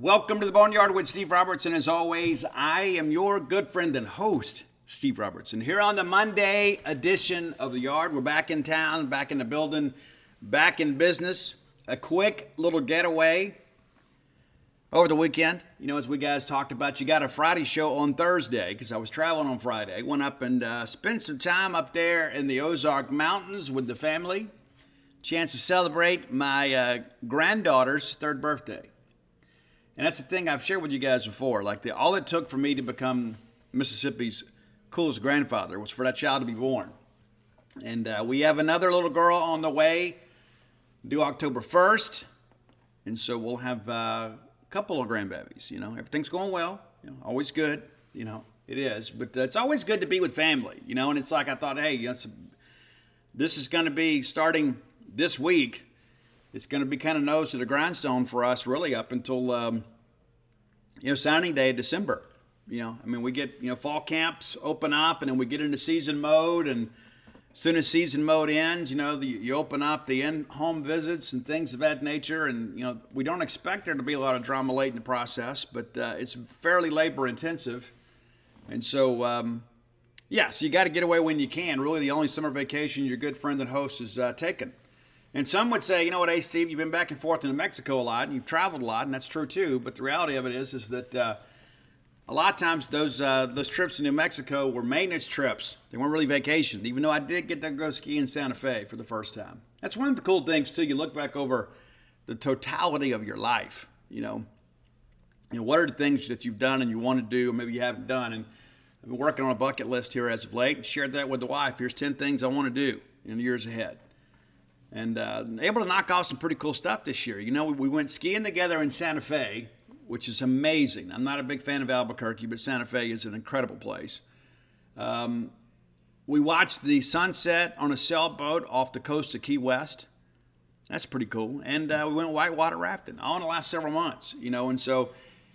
Welcome to the Boneyard with Steve Robertson. As always, I am your good friend and host, Steve Robertson. Here on the Monday edition of the Yard, we're back in town, back in the building, back in business. A quick little getaway over the weekend. You know, as we guys talked about, you got a Friday show on Thursday because I was traveling on Friday. Went up and spent some time up there in the Ozark Mountains with the family. Chance to celebrate my granddaughter's third birthday. And that's the thing I've shared with you guys before. Like, all it took for me to become Mississippi's coolest grandfather was for that child to be born. And we have another little girl on the way, due October 1st. And so we'll have a couple of grandbabies. You know, everything's going well. You know, always good. You know, it is. But it's always good to be with family. You know, and it's like I thought, hey, this is going to be starting this week. It's going to be kind of nose to the grindstone for us really up until, signing day, December. You know, I mean, we get, fall camps open up and then we get into season mode. And as soon as season mode ends, you open up the in-home visits and things of that nature. And, we don't expect there to be a lot of drama late in the process, but it's fairly labor intensive. And so, so you got to get away when you can. Really, the only summer vacation your good friend and host is taking. And some would say, you know what, hey, Steve, you've been back and forth to New Mexico a lot, and you've traveled a lot, and that's true too. But the reality of it is that a lot of times those trips to New Mexico were maintenance trips. They weren't really vacations, even though I did get to go ski in Santa Fe for the first time. That's one of the cool things, too. You look back over the totality of your life, what are the things that you've done and you want to do, or maybe you haven't done. And I've been working on a bucket list here as of late and shared that with the wife. Here's 10 things I want to do in the years ahead. And able to knock off some pretty cool stuff this year. We went skiing together in Santa Fe, which is amazing. I'm not a big fan of Albuquerque, but Santa Fe is an incredible place. We watched the sunset on a sailboat off the coast of Key West. That's pretty cool. And we went whitewater rafting all in the last several months, and so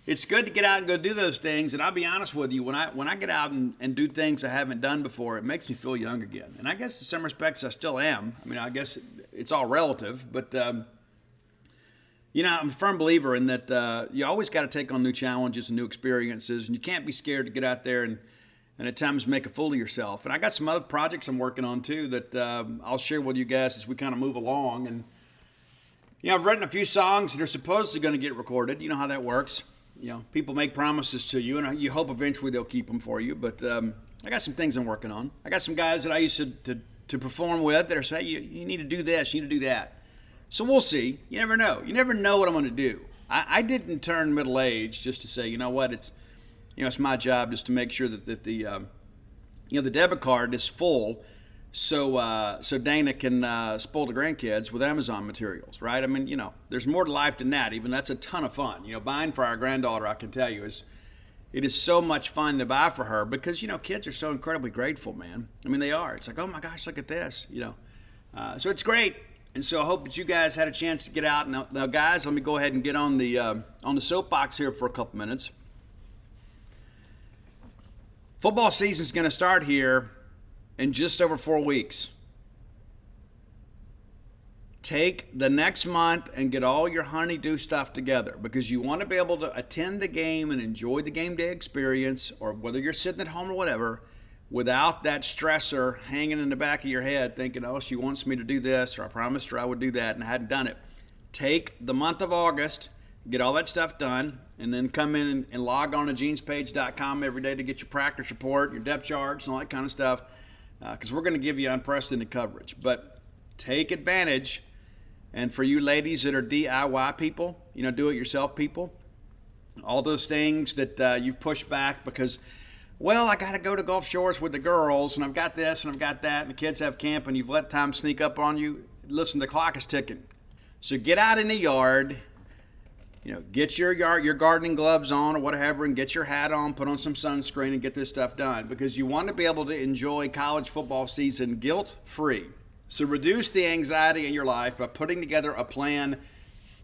it's good to get out and go do those things. And I'll be honest with you, when I get out and do things I haven't done before, it makes me feel young again. And I guess in some respects I still am. I mean, I guess it's all relative, but I'm a firm believer in that you always got to take on new challenges and new experiences, and you can't be scared to get out there and at times make a fool of yourself. And I got some other projects I'm working on too that I'll share with you guys as we kind of move along. And I've written a few songs that are supposedly going to get recorded. You know how that works. People make promises to you, and you hope eventually they'll keep them for you. But I got some things I'm working on. I got some guys that I used to perform with that are saying, you need to do this, you need to do that. So we'll see. You never know. You never know what I'm going to do. I didn't turn middle-aged just to say, you know what, it's my job just to make sure that the debit card is full so Dana can spoil the grandkids with Amazon materials, right? I mean, there's more to life than that. Even that's a ton of fun. Buying for our granddaughter, I can tell you, it is so much fun to buy for her because, kids are so incredibly grateful, man. I mean, they are. It's like, oh my gosh, look at this, So it's great. And so I hope that you guys had a chance to get out. Now guys, let me go ahead and get on the soapbox here for a couple minutes. Football season's going to start here in just over 4 weeks. Take the next month and get all your honey-do stuff together because you want to be able to attend the game and enjoy the game day experience, or whether you're sitting at home or whatever, without that stressor hanging in the back of your head thinking, oh, she wants me to do this, or I promised her I would do that and I hadn't done it. Take the month of August, get all that stuff done, and then come in and log on to genespage.com every day to get your practice report, your depth charts, and all that kind of stuff. Because we're going to give you unprecedented coverage. But take advantage, and for you ladies that are DIY people, do-it-yourself people, all those things that you've pushed back because, well, I got to go to Gulf Shores with the girls, and I've got this and I've got that, and the kids have camp, and you've let time sneak up on you. Listen, the clock is ticking. So get out in the yard, get your gardening gloves on or whatever, and get your hat on, put on some sunscreen, and get this stuff done because you want to be able to enjoy college football season guilt-free. So reduce the anxiety in your life by putting together a plan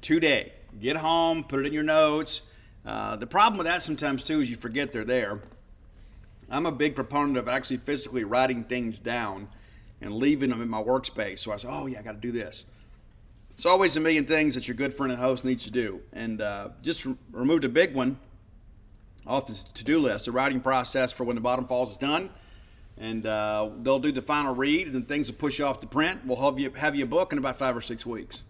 today. Get home, put it in your notes. The problem with that sometimes, too, is you forget they're there. I'm a big proponent of actually physically writing things down and leaving them in my workspace. So I say, oh, yeah, I got to do this. It's always a million things that your good friend and host needs to do. And just removed a big one off the to-do list. The writing process for When the Bottom Falls is done. And they'll do the final read, and then things will push you off to print. We'll have you a book in about 5 or 6 weeks.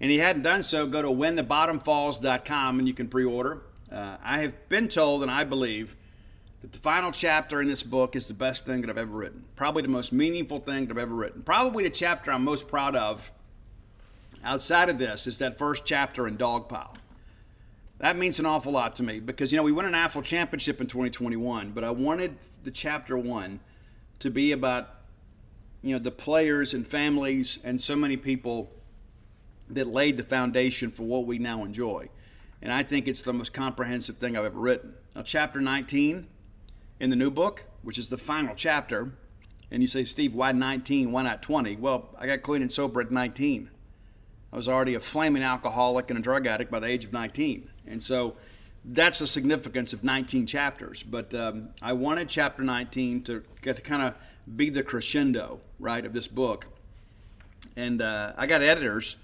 And if you hadn't done so, go to whenthebottomfalls.com and you can pre-order. I have been told, and I believe, that the final chapter in this book is the best thing that I've ever written. Probably the most meaningful thing that I've ever written. Probably the chapter I'm most proud of outside of this is that first chapter in Dogpile. That means an awful lot to me because, we won an AFL championship in 2021, but I wanted the chapter 1 to be about, the players and families and so many people that laid the foundation for what we now enjoy. And I think it's the most comprehensive thing I've ever written. Now, chapter 19 in the new book, which is the final chapter, and you say, Steve, why 19? Why not 20? Well, I got clean and sober at 19. I was already a flaming alcoholic and a drug addict by the age of 19. And so that's the significance of 19 chapters. But I wanted chapter 19 to get to kind of be the crescendo, right, of this book. And I got editors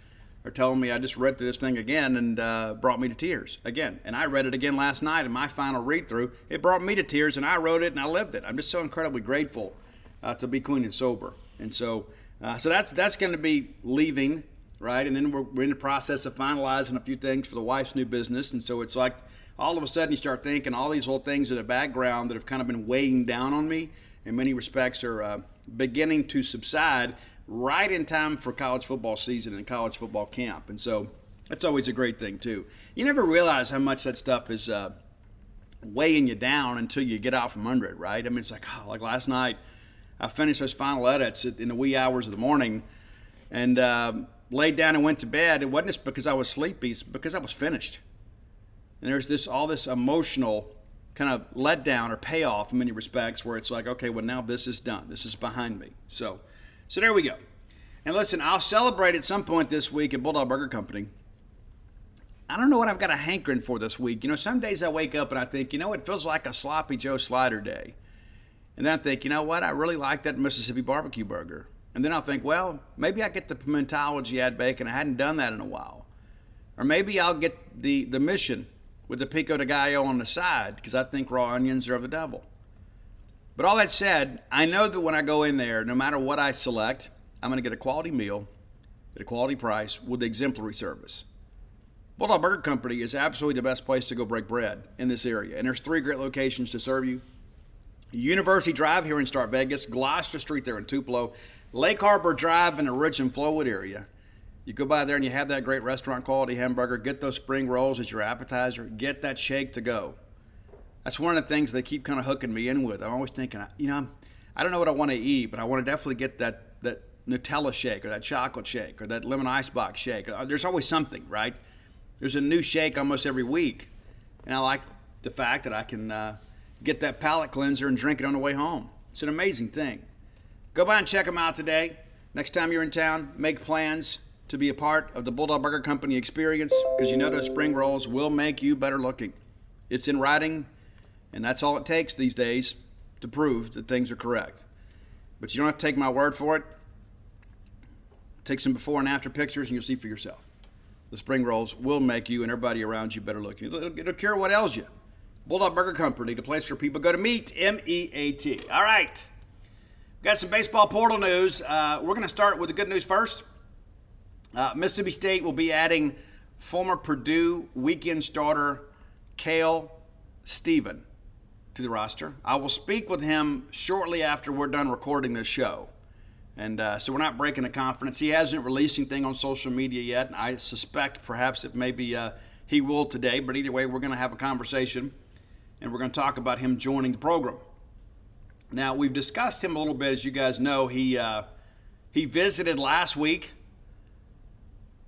are telling me I just read through this thing again and brought me to tears again. And I read it again last night in my final read-through. It brought me to tears, and I wrote it and I lived it. I'm just so incredibly grateful to be clean and sober. And so that's going to be leaving, right? And then we're in the process of finalizing a few things for the wife's new business. And so it's like all of a sudden you start thinking all these old things in the background that have kind of been weighing down on me in many respects are beginning to subside right in time for college football season and college football camp. And so that's always a great thing too. You never realize how much that stuff is weighing you down until you get out from under it, right? I mean, it's like, like last night I finished those final edits in the wee hours of the morning and laid down and went to bed. It wasn't just because I was sleepy, it's because I was finished. And there's all this emotional kind of letdown or payoff in many respects where it's like, okay, well now this is done. This is behind me. So there we go. And listen, I'll celebrate at some point this week at Bulldog Burger Company. I don't know what I've got a hankering for this week. Some days I wake up and I think, it feels like a Sloppy Joe Slider day. And then I think, what? I really like that Mississippi barbecue burger. And then I'll think, well, maybe I get the pimentology add bacon. I hadn't done that in a while. Or maybe I'll get the mission with the pico de gallo on the side because I think raw onions are of the devil. But all that said, I know that when I go in there, no matter what I select, I'm going to get a quality meal at a quality price with exemplary service. Bulldog Burger Company is absolutely the best place to go break bread in this area. And there's 3 great locations to serve you. University Drive here in Start Vegas, Gloucester Street there in Tupelo, Lake Harbor Drive in the Rich and Flowood area. You go by there and you have that great restaurant quality hamburger, get those spring rolls as your appetizer, get that shake to go. That's one of the things they keep kind of hooking me in with. I'm always thinking, I don't know what I want to eat, but I want to definitely get that Nutella shake or that chocolate shake or that lemon icebox shake. There's always something, right? There's a new shake almost every week. And I like the fact that I can get that palate cleanser and drink it on the way home. It's an amazing thing. Go by and check them out today. Next time you're in town, make plans to be a part of the Bulldog Burger Company experience because those spring rolls will make you better looking. It's in writing. And that's all it takes these days to prove that things are correct. But you don't have to take my word for it. Take some before and after pictures and you'll see for yourself. The spring rolls will make you and everybody around you better looking. It'll cure what ails you. Bulldog Burger Company, the place where people go to meet, M-E-A-T. All right. We've got some baseball portal news. We're going to start with the good news first. Mississippi State will be adding former Purdue weekend starter Cale Steven to the roster. I will speak with him shortly after we're done recording this show. And so we're not breaking the confidence. He hasn't released anything on social media yet, and I suspect perhaps it maybe he will today. But either way, we're going to have a conversation, and we're going to talk about him joining the program. Now, we've discussed him a little bit. As you guys know, he visited last week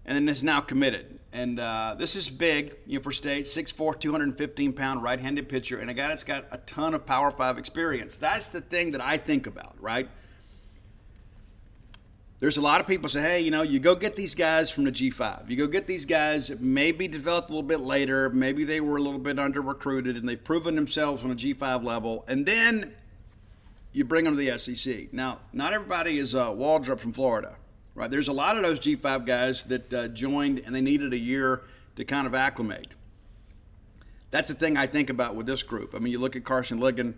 and is now committed. And this is big, for State, 6'4", 215-pound right-handed pitcher, and a guy that's got a ton of Power 5 experience. That's the thing that I think about, right? There's a lot of people say, hey, you go get these guys from the G5. You go get these guys maybe developed a little bit later, maybe they were a little bit under-recruited, and they've proven themselves on a G5 level, and then you bring them to the SEC. Now, not everybody is Waldrop from Florida. right? There's a lot of those G5 guys that joined and they needed a year to kind of acclimate. That's the thing I think about with this group. I mean, you look at Carson Ligon,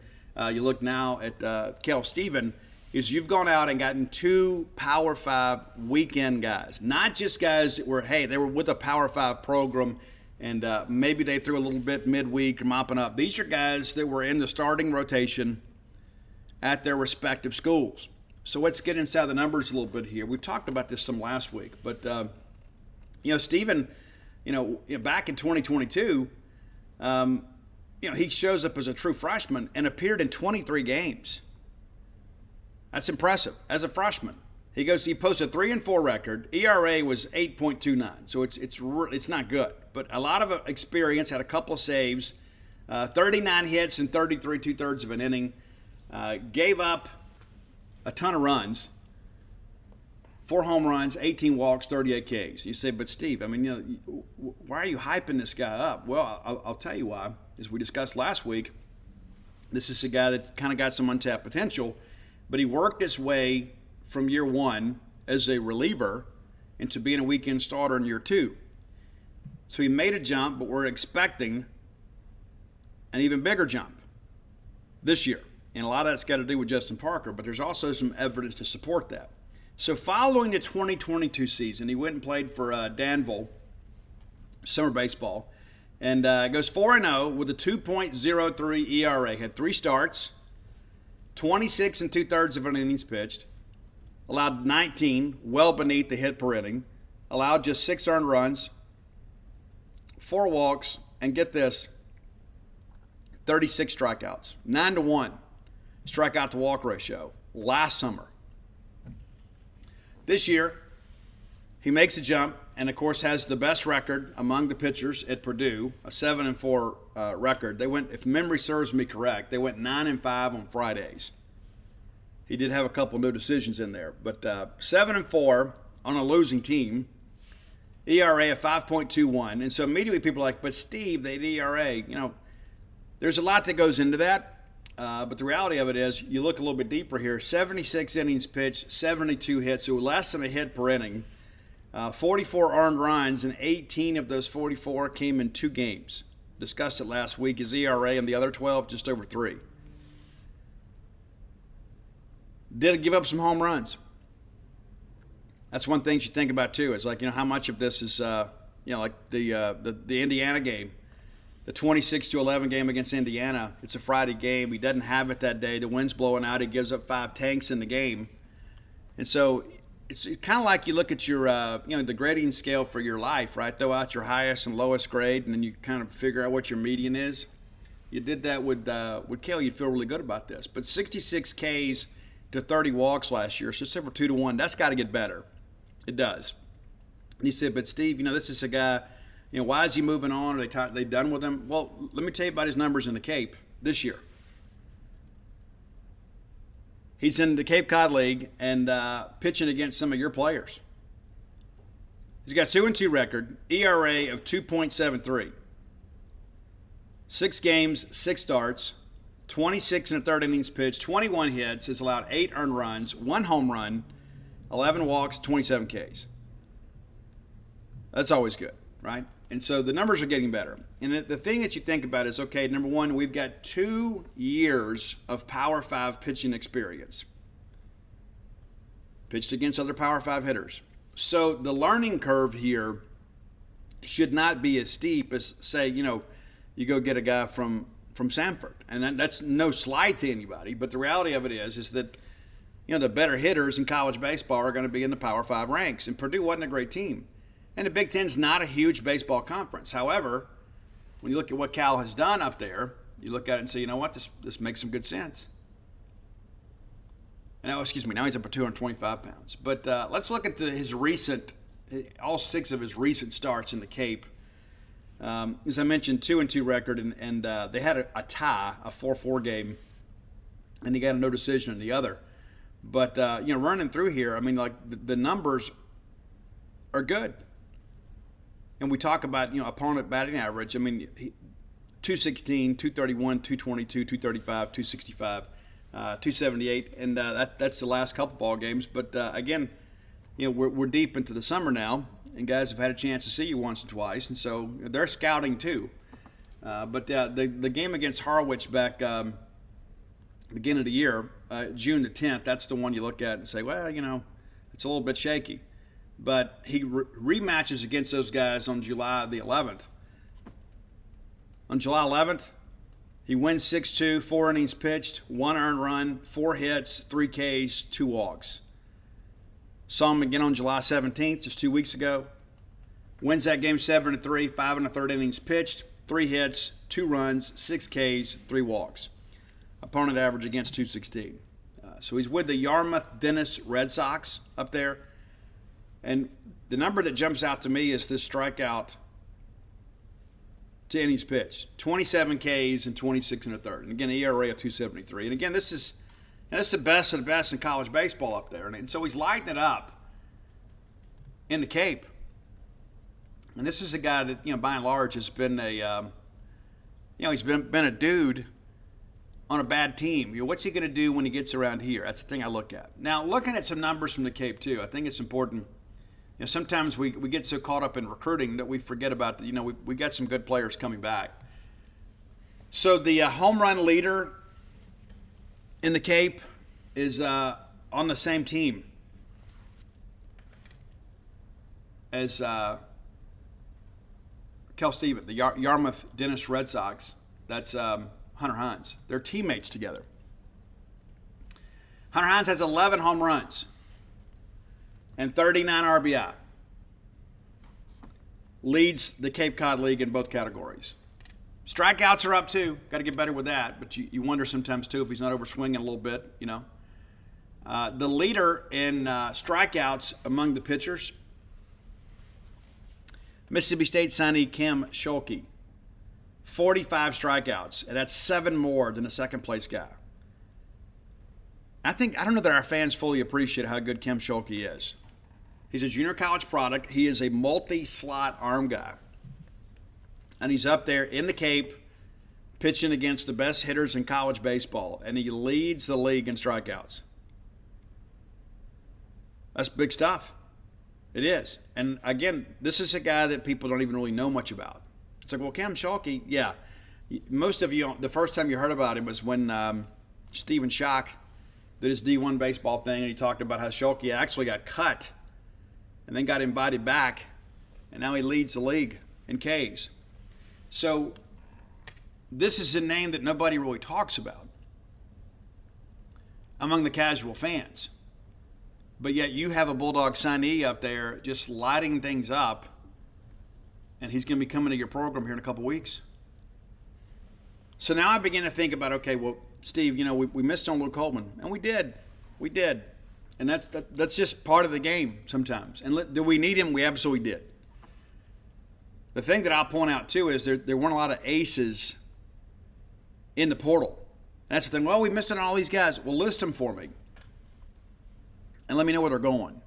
you look now at Kel Steven, is you've gone out and gotten 2 Power 5 weekend guys. Not just guys that were, hey, they were with a Power 5 program and maybe they threw a little bit midweek or mopping up. These are guys that were in the starting rotation at their respective schools. So let's get inside the numbers a little bit here. We talked about this some last week, but Steven, back in 2022, he shows up as a true freshman and appeared in 23 games. That's impressive as a freshman. He posted a 3-4 record. ERA was 8.29, so it's not good. But a lot of experience, had a couple of saves, 39 hits in 33 2/3 of an inning. Gave up a ton of runs, 4 home runs, 18 walks, 38 Ks. You say, but Steve, I mean, why are you hyping this guy up? Well, I'll tell you why. As we discussed last week, this is a guy that kind of got some untapped potential, but he worked his way from year 1 as a reliever into being a weekend starter in year 2. So he made a jump, but we're expecting an even bigger jump this year. And a lot of that's got to do with Justin Parker, but there's also some evidence to support that. So following the 2022 season, he went and played for Danville summer baseball, and goes 4-0 with a 2.03 ERA. Had 3 starts, 26 2/3 of an innings pitched, allowed 19, well beneath the hit per inning, allowed just 6 earned runs, 4 walks, and get this, 36 strikeouts, 9-1 strikeout to walk ratio last summer. This year, he makes a jump and, of course, has the best record among the pitchers at Purdue, a 7-4 record. They went, if memory serves me correct, they went 9-5 on Fridays. He did have a couple no decisions in there, but 7-4 on a losing team, ERA of 5.21. And so immediately people are like, but Steve, the ERA, there's a lot that goes into that. But the reality of it is, you look a little bit deeper here, 76 innings pitched, 72 hits, so less than a hit per inning, 44 earned runs, and 18 of those 44 came in 2 games. Discussed it last week. His ERA in the other 12, just over 3. Did give up some home runs. That's one thing you think about, too. It's like, how much of this is, like the Indiana game. The 26-11 game against Indiana, it's a Friday game. He doesn't have it that day. The wind's blowing out. He gives up 5 tanks in the game. And so it's kind of like you look at your, the grading scale for your life, right? Throw out your highest and lowest grade, and then you kind of figure out what your median is. You did that with Kale, you'd feel really good about this. But 66 Ks to 30 walks last year, so it's over 2-1. That's got to get better. It does. And he said, but Steve, this is a guy, why is he moving on? Are they done with him? Well, let me tell you about his numbers in the Cape this year. He's in the Cape Cod League and pitching against some of your players. He's got 2-2 record, ERA of 2.73. 6 games, 6 starts, 26 1/3 innings pitched, 21 hits, has allowed 8 earned runs, 1 home run, 11 walks, 27 Ks. That's always good, right? And so the numbers are getting better. And the thing that you think about is, okay, number one, we've got 2 years of Power 5 pitching experience. Pitched against other Power 5 hitters. So the learning curve here should not be as steep as, say, you go get a guy from Sanford. And that's no slight to anybody. But the reality of it is that, the better hitters in college baseball are going to be in the Power 5 ranks. And Purdue wasn't a great team. And the Big Ten's not a huge baseball conference. However, when you look at what Cal has done up there, you look at it and say, you know what, this makes some good sense. And now he's up to 225 pounds. But let's look at all 6 of his recent starts in the Cape. As I mentioned, 2-2 record, and they had a tie, a 4-4 game, and he got a no decision in the other. But, running through here, the numbers are good. And we talk about, opponent batting average. 216, 231, 222, 235, 265, 278, and that's the last couple ball games. But again, we're deep into the summer now, and guys have had a chance to see you once or twice, and so they're scouting too. But the game against Harwich back beginning of the year, June the 10th, that's the one you look at and say, well, it's a little bit shaky. But he rematches against those guys on July the 11th. On July 11th, he wins 6-2, 4 innings pitched, 1 earned run, 4 hits, 3 Ks, 2 walks. Saw him again on July 17th, just 2 weeks ago. Wins that game 7-3, 5 1/3 innings pitched, 3 hits, 2 runs, 6 Ks, 3 walks. Opponent average against 216. So he's with the Yarmouth Dennis Red Sox up there. And the number that jumps out to me is this strikeout to innings pitched. 27 Ks and 26 1/3. And again, ERA of 273. And again, this is the best of the best in college baseball up there. And so he's lighting it up in the Cape. And this is a guy that, by and large, has been he's been a dude on a bad team. What's he going to do when he gets around here? That's the thing I look at. Now, looking at some numbers from the Cape, too, I think it's important. Sometimes we get so caught up in recruiting that we forget about, we got some good players coming back. So the home run leader in the Cape is on the same team as Kel Stephen, the Yarmouth Dennis Red Sox. That's Hunter Hines. They're teammates together. Hunter Hines has 11 home runs and 39 RBI. Leads the Cape Cod League in both categories. Strikeouts are up too. Got to get better with that, but you wonder sometimes too if he's not overswinging a little bit, The leader in strikeouts among the pitchers, Mississippi State signee Kim Schulke. 45 strikeouts, and that's 7 more than the second place guy. I don't know that our fans fully appreciate how good Kim Schulke is. He's a junior college product. He is a multi-slot arm guy. And he's up there in the Cape pitching against the best hitters in college baseball, and he leads the league in strikeouts. That's big stuff. It is. And again, this is a guy that people don't even really know much about. It's like, well, Kim Schulke, yeah. Most of you, the first time you heard about him was when Stephen Schock did his D1 baseball thing, and he talked about how Schulke actually got cut and then got invited back, and now he leads the league in Ks. So this is a name that nobody really talks about among the casual fans. But yet you have a Bulldog signee up there just lighting things up, and he's going to be coming to your program here in a couple weeks. So now I begin to think about, okay, well, Steve, we missed on Luke Coleman, and we did. And that's just part of the game sometimes. And do we need him? We absolutely did. The thing that I'll point out, too, is there weren't a lot of aces in the portal. And that's the thing. Well, we missed on all these guys. Well, list them for me. And let me know where they're going.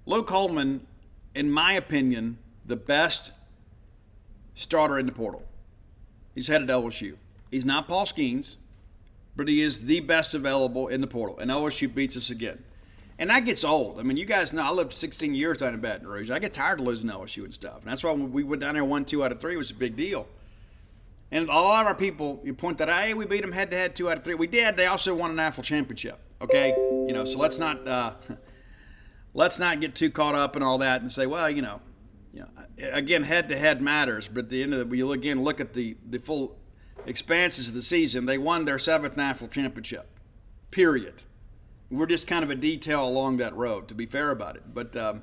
Luke Coleman, in my opinion, the best starter in the portal. He's headed to LSU. He's not Paul Skeens, but he is the best available in the portal. And LSU beats us again. And that gets old. I mean, you guys know I lived 16 years down in Baton Rouge. I get tired of losing LSU and stuff. And that's why when we went down there 1, 2 out of 3 was a big deal. And a lot of our people, you point that, hey, we beat them head-to-head 2 out of 3. We did. They also won a national championship. Okay? So let's not get too caught up in all that and say, well, again, head-to-head matters. But at the end of it, you again look at the full expanses of the season. They won their 7th national championship, period. We're just kind of a detail along that road, to be fair about it. But, I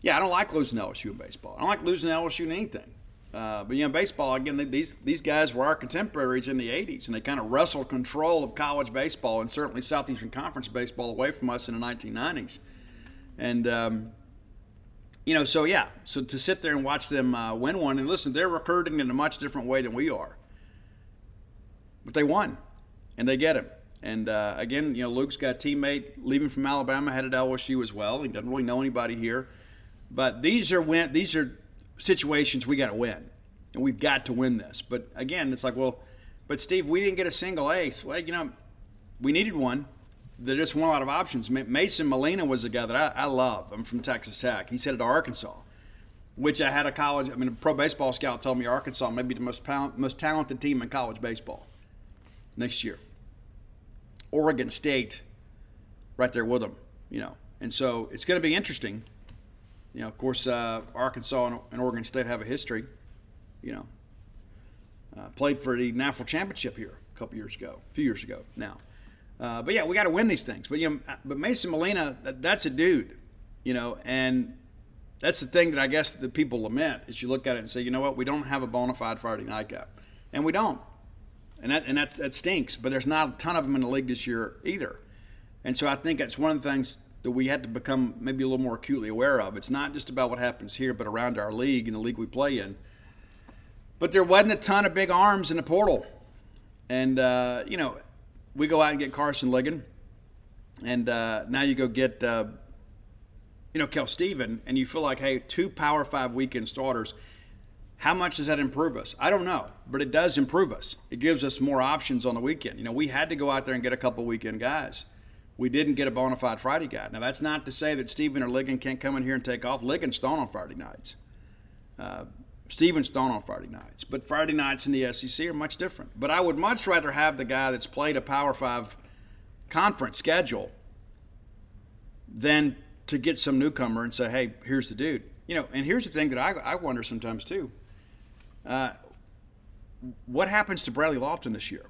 don't like losing LSU in baseball. I don't like losing LSU in anything. But baseball, again, these guys were our contemporaries in the 80s, and they kind of wrestled control of college baseball and certainly Southeastern Conference baseball away from us in the 1990s. And, so to sit there and watch them win one, and listen, they're recruiting in a much different way than we are. But they won, and they get him. And, again, Luke's got a teammate leaving from Alabama, headed to LSU as well. He doesn't really know anybody here. But these are situations we got to win, and we've got to win this. But, again, it's like, well, but, Steve, we didn't get a single ace. Well, we needed one. there just weren't a lot of options. Mason Molina was a guy that I love. I'm from Texas Tech. He's headed to Arkansas, which I had a pro baseball scout told me Arkansas may be the most talented team in college baseball next year. Oregon State right there with them, And so it's going to be interesting. Of course, Arkansas and Oregon State have a history, played for the national championship here a few years ago now. But yeah, we got to win these things. But Mason Molina, that's a dude, and that's the thing that I guess that people lament is you look at it and say, you know what, we don't have a bona fide Friday night guy, and we don't, and that stinks. But there's not a ton of them in the league this year either, and so I think that's one of the things that we have to become maybe a little more acutely aware of. It's not just about what happens here, but around our league and the league we play in. But there wasn't a ton of big arms in the portal, and we go out and get Carson Ligon, and now you go get Kel Steven, and you feel like, hey, 2 Power 5 weekend starters. How much does that improve us? I don't know, but it does improve us. It gives us more options on the weekend. We had to go out there and get a couple weekend guys. We didn't get a bona fide Friday guy. Now, that's not to say that Steven or Ligon can't come in here and take off. Ligon's thrown on Friday nights. Steven's thrown on Friday nights. But Friday nights in the SEC are much different. But I would much rather have the guy that's played a Power 5 conference schedule than to get some newcomer and say, hey, here's the dude. And here's the thing that I wonder sometimes too. What happens to Bradley Lofton this year?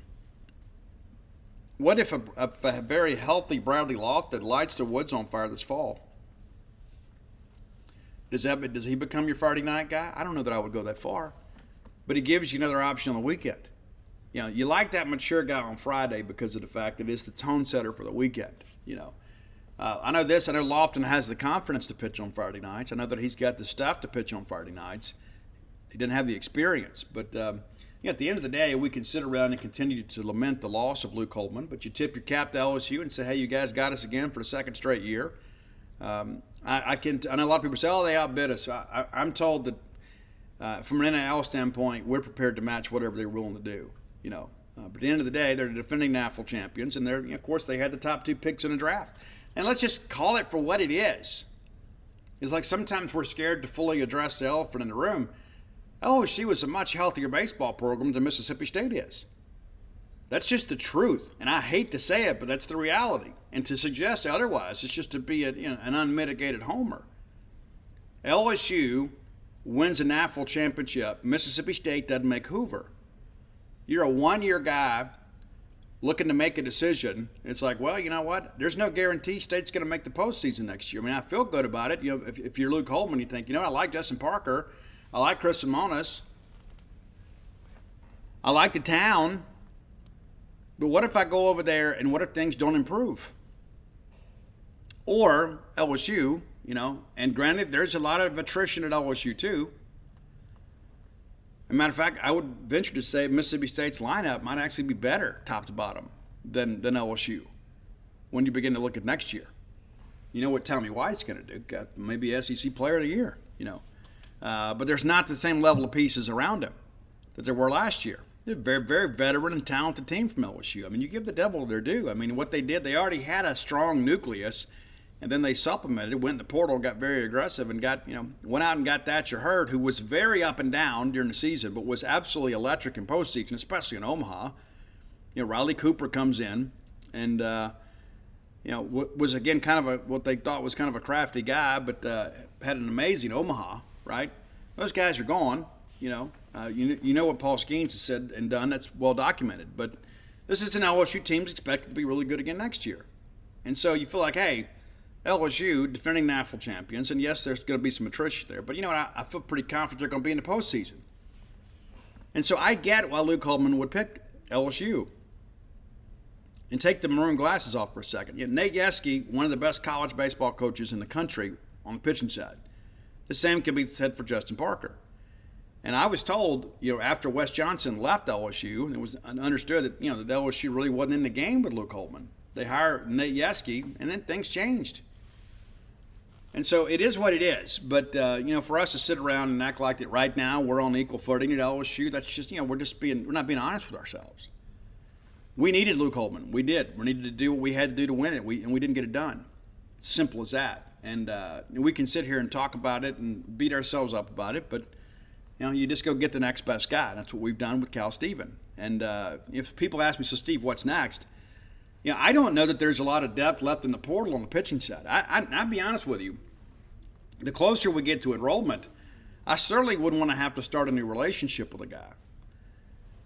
What if a very healthy Bradley Lofton lights the woods on fire this fall? Does he become your Friday night guy? I don't know that I would go that far, but he gives you another option on the weekend. You like that mature guy on Friday because of the fact that it's the tone setter for the weekend. I know this. I know Lofton has the confidence to pitch on Friday nights. I know that he's got the stuff to pitch on Friday nights. He didn't have the experience, but at the end of the day, we can sit around and continue to lament the loss of Luke Holman, but you tip your cap to LSU and say, hey, you guys got us again for the second straight year. I know a lot of people say, oh, they outbid us. I'm told that from an NIL standpoint, we're prepared to match whatever they're willing to do. But at the end of the day, they're the defending national champions, and of course, they had the top 2 picks in the draft. And let's just call it for what it is. It's like sometimes we're scared to fully address the elephant in the room. LSU was a much healthier baseball program than Mississippi State is. That's just the truth. And I hate to say it, but that's the reality. And to suggest otherwise is just to be an unmitigated homer. LSU wins a national championship. Mississippi State doesn't make Hoover. You're a one-year guy looking to make a decision. It's like, well, you know what? There's no guarantee State's going to make the postseason next year. I mean, I feel good about it. If you're Luke Holman, you think, I like Justin Parker. I like Chris Simonis. I like the town. But what if I go over there and what if things don't improve? Or LSU, and granted, there's a lot of attrition at LSU too. As a matter of fact, I would venture to say Mississippi State's lineup might actually be better top to bottom than LSU when you begin to look at next year. You know what Tommy White's going to do? Got maybe SEC Player of the Year, But there's not the same level of pieces around him that there were last year. They're a very, very veteran and talented team from LSU. I mean, you give the devil their due. I mean, what they did, they already had a strong nucleus, and then they supplemented, went in the portal, got very aggressive, and went out and got Thatcher Hurd, who was very up and down during the season, but was absolutely electric in postseason, especially in Omaha. Riley Cooper comes in, and was again kind of what they thought was kind of a crafty guy, but had an amazing Omaha. Right? Those guys are gone. You know what Paul Skeens has said and done. That's well documented. But this is an LSU team's expected to be really good again next year. And so you feel like, hey, LSU, defending national champions, and yes, there's going to be some attrition there. But I feel pretty confident they're going to be in the postseason. And so I get why Luke Holman would pick LSU. And take the maroon glasses off for a second. Nate Yeskie, one of the best college baseball coaches in the country on the pitching side. The same can be said for Justin Parker. And I was told, after Wes Johnson left LSU, and it was understood that, that LSU really wasn't in the game with Luke Holman. They hired Nate Yeskie, and then things changed. And so it is what it is. But, for us to sit around and act like that right now we're on equal footing at LSU, that's just, we're not being honest with ourselves. We needed Luke Holman. We did. We needed to do what we had to do to win it. And we didn't get it done. Simple as that. And we can sit here and talk about it and beat ourselves up about it, but you just go get the next best guy. That's what we've done with Cal Steven. And if people ask me, so Steve, what's next? I don't know that there's a lot of depth left in the portal on the pitching side. I'll be honest with you. The closer we get to enrollment, I certainly wouldn't want to have to start a new relationship with a guy.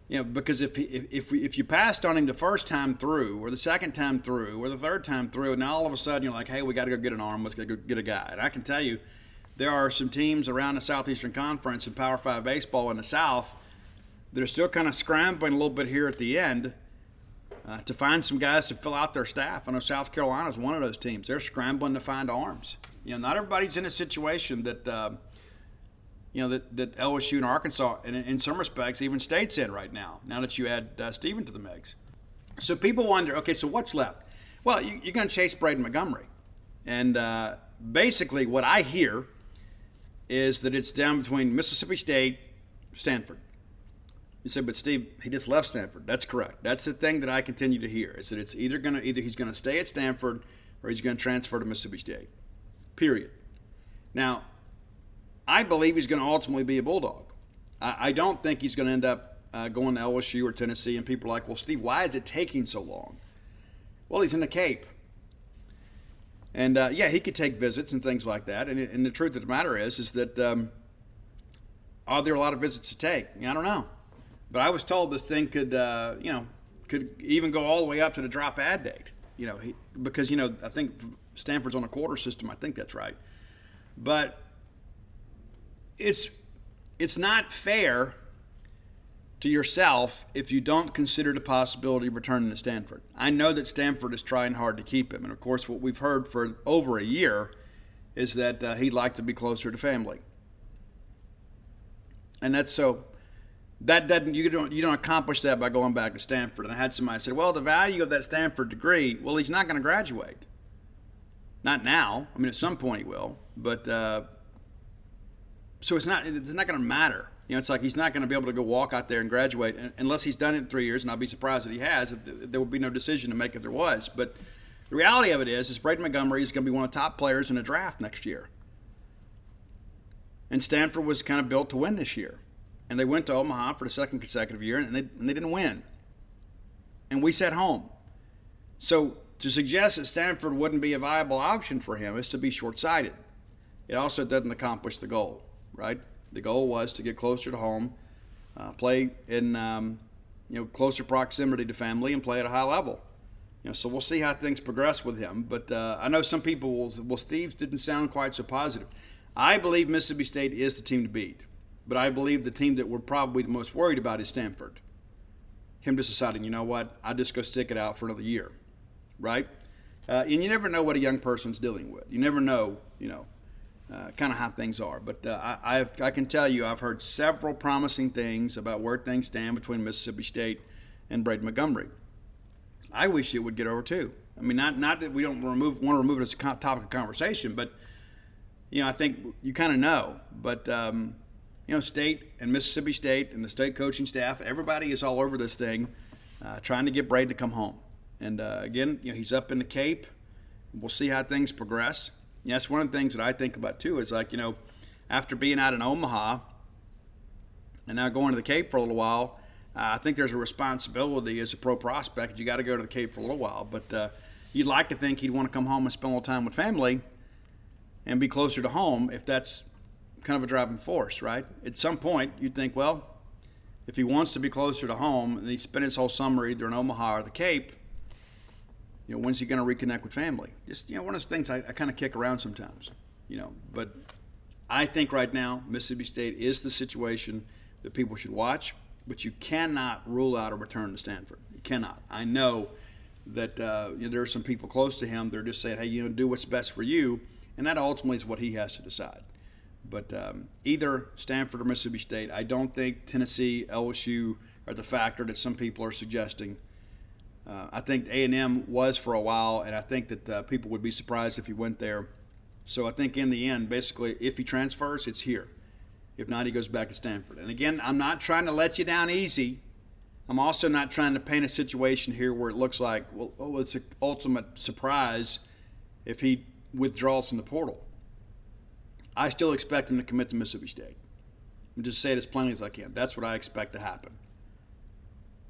Because if you passed on him the first time through, or the second time through, or the third time through, and now all of a sudden you're like, hey, we got to go get an arm, let's go get a guy. And I can tell you, there are some teams around the Southeastern Conference in Power 5 baseball in the South that are still kind of scrambling a little bit here at the end to find some guys to fill out their staff. I know South Carolina is one of those teams. They're scrambling to find arms. Not everybody's in a situation that that LSU and Arkansas, and in some respects, even State's in right now that you add Steven to the mix. So people wonder, okay, so what's left? Well, you're going to chase Braden Montgomery. And basically what I hear is that it's down between Mississippi State, Stanford. You say, but Steve, he just left Stanford. That's correct. That's the thing that I continue to hear, is that it's either he's going to stay at Stanford or he's going to transfer to Mississippi State, period. Now, I believe he's going to ultimately be a Bulldog. I don't think he's going to end up going to LSU or Tennessee, and people are like, well, Steve, why is it taking so long? Well, he's in the Cape. And, he could take visits and things like that. And the truth of the matter is that are there a lot of visits to take? I don't know. But I was told this thing could even go all the way up to the drop ad date. Because I think Stanford's on a quarter system. I think that's right. But it's not fair to yourself if you don't consider the possibility of returning to Stanford. I know that Stanford is trying hard to keep him. And, of course, what we've heard for over a year is that he'd like to be closer to family. And that's so that doesn't you don't accomplish that by going back to Stanford. And I had somebody say, well, the value of that Stanford degree, well, he's not going to graduate. Not now. I mean, at some point he will. But so it's not going to matter. It's like he's not going to be able to go walk out there and graduate unless he's done it in 3 years, and I'd be surprised that he has. There would be no decision to make if there was. But the reality of it is Braden Montgomery is going to be one of the top players in the draft next year. And Stanford was kind of built to win this year. And they went to Omaha for the second consecutive year, and they didn't win. And we sat home. So to suggest that Stanford wouldn't be a viable option for him is to be short-sighted. It also doesn't accomplish the goal, right? The goal was to get closer to home, play in closer proximity to family, and play at a high level. So we'll see how things progress with him. But I know some people will. Well, Steve didn't sound quite so positive. I believe Mississippi State is the team to beat, but I believe the team that we're probably the most worried about is Stanford. Him just deciding, you know what, I'll just go stick it out for another year, right? And you never know what a young person's dealing with. You never know, kind of how things are. But I can tell you I've heard several promising things about where things stand between Mississippi State and Braden Montgomery. I wish it would get over too. I mean, not that we don't want to remove it as a topic of conversation, but I think you kind of know. But State and Mississippi State and the state coaching staff, everybody is all over this thing, trying to get Braden to come home. And again, he's up in the Cape. We'll see how things progress. That's one of the things that I think about too. Is like after being out in Omaha and now going to the Cape for a little while, I think there's a responsibility as a pro prospect. You got to go to the Cape for a little while, but you'd like to think he'd want to come home and spend a little time with family and be closer to home if that's kind of a driving force, right? At some point, you'd think, well, if he wants to be closer to home and he spent his whole summer either in Omaha or the Cape, when's he going to reconnect with family? Just, one of those things I kind of kick around sometimes, But I think right now Mississippi State is the situation that people should watch, but you cannot rule out a return to Stanford. You cannot. I know that there are some people close to him. They're just saying, hey, do what's best for you, and that ultimately is what he has to decide. But either Stanford or Mississippi State, I don't think Tennessee, LSU are the factor that some people are suggesting. I think A&M was for a while, and I think that people would be surprised if he went there. So I think in the end, basically, if he transfers, it's here. If not, he goes back to Stanford. And again, I'm not trying to let you down easy. I'm also not trying to paint a situation here where it looks like, well, oh, it's an ultimate surprise if he withdraws from the portal. I still expect him to commit to Mississippi State. I'm just say it as plainly as I can. That's what I expect to happen.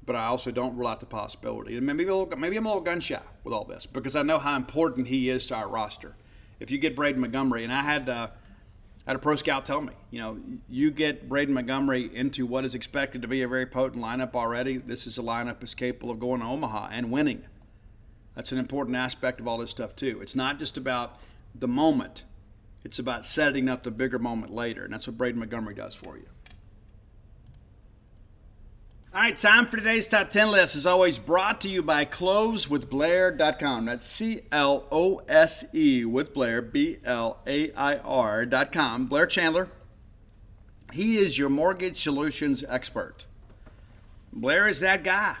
But I also don't rule out the possibility. And maybe I'm a little gun shy with all this because I know how important he is to our roster. If you get Braden Montgomery, and I had a pro scout tell me, you get Braden Montgomery into what is expected to be a very potent lineup already. This is a lineup that's capable of going to Omaha and winning. That's an important aspect of all this stuff too. It's not just about the moment. It's about setting up the bigger moment later, and that's what Braden Montgomery does for you. All right, time for today's top 10 list. As always, brought to you by closewithblair.com. That's C-L-O-S-E with Blair, B-L-A-I-R.com. Blair Chandler, he is your mortgage solutions expert. Blair is that guy.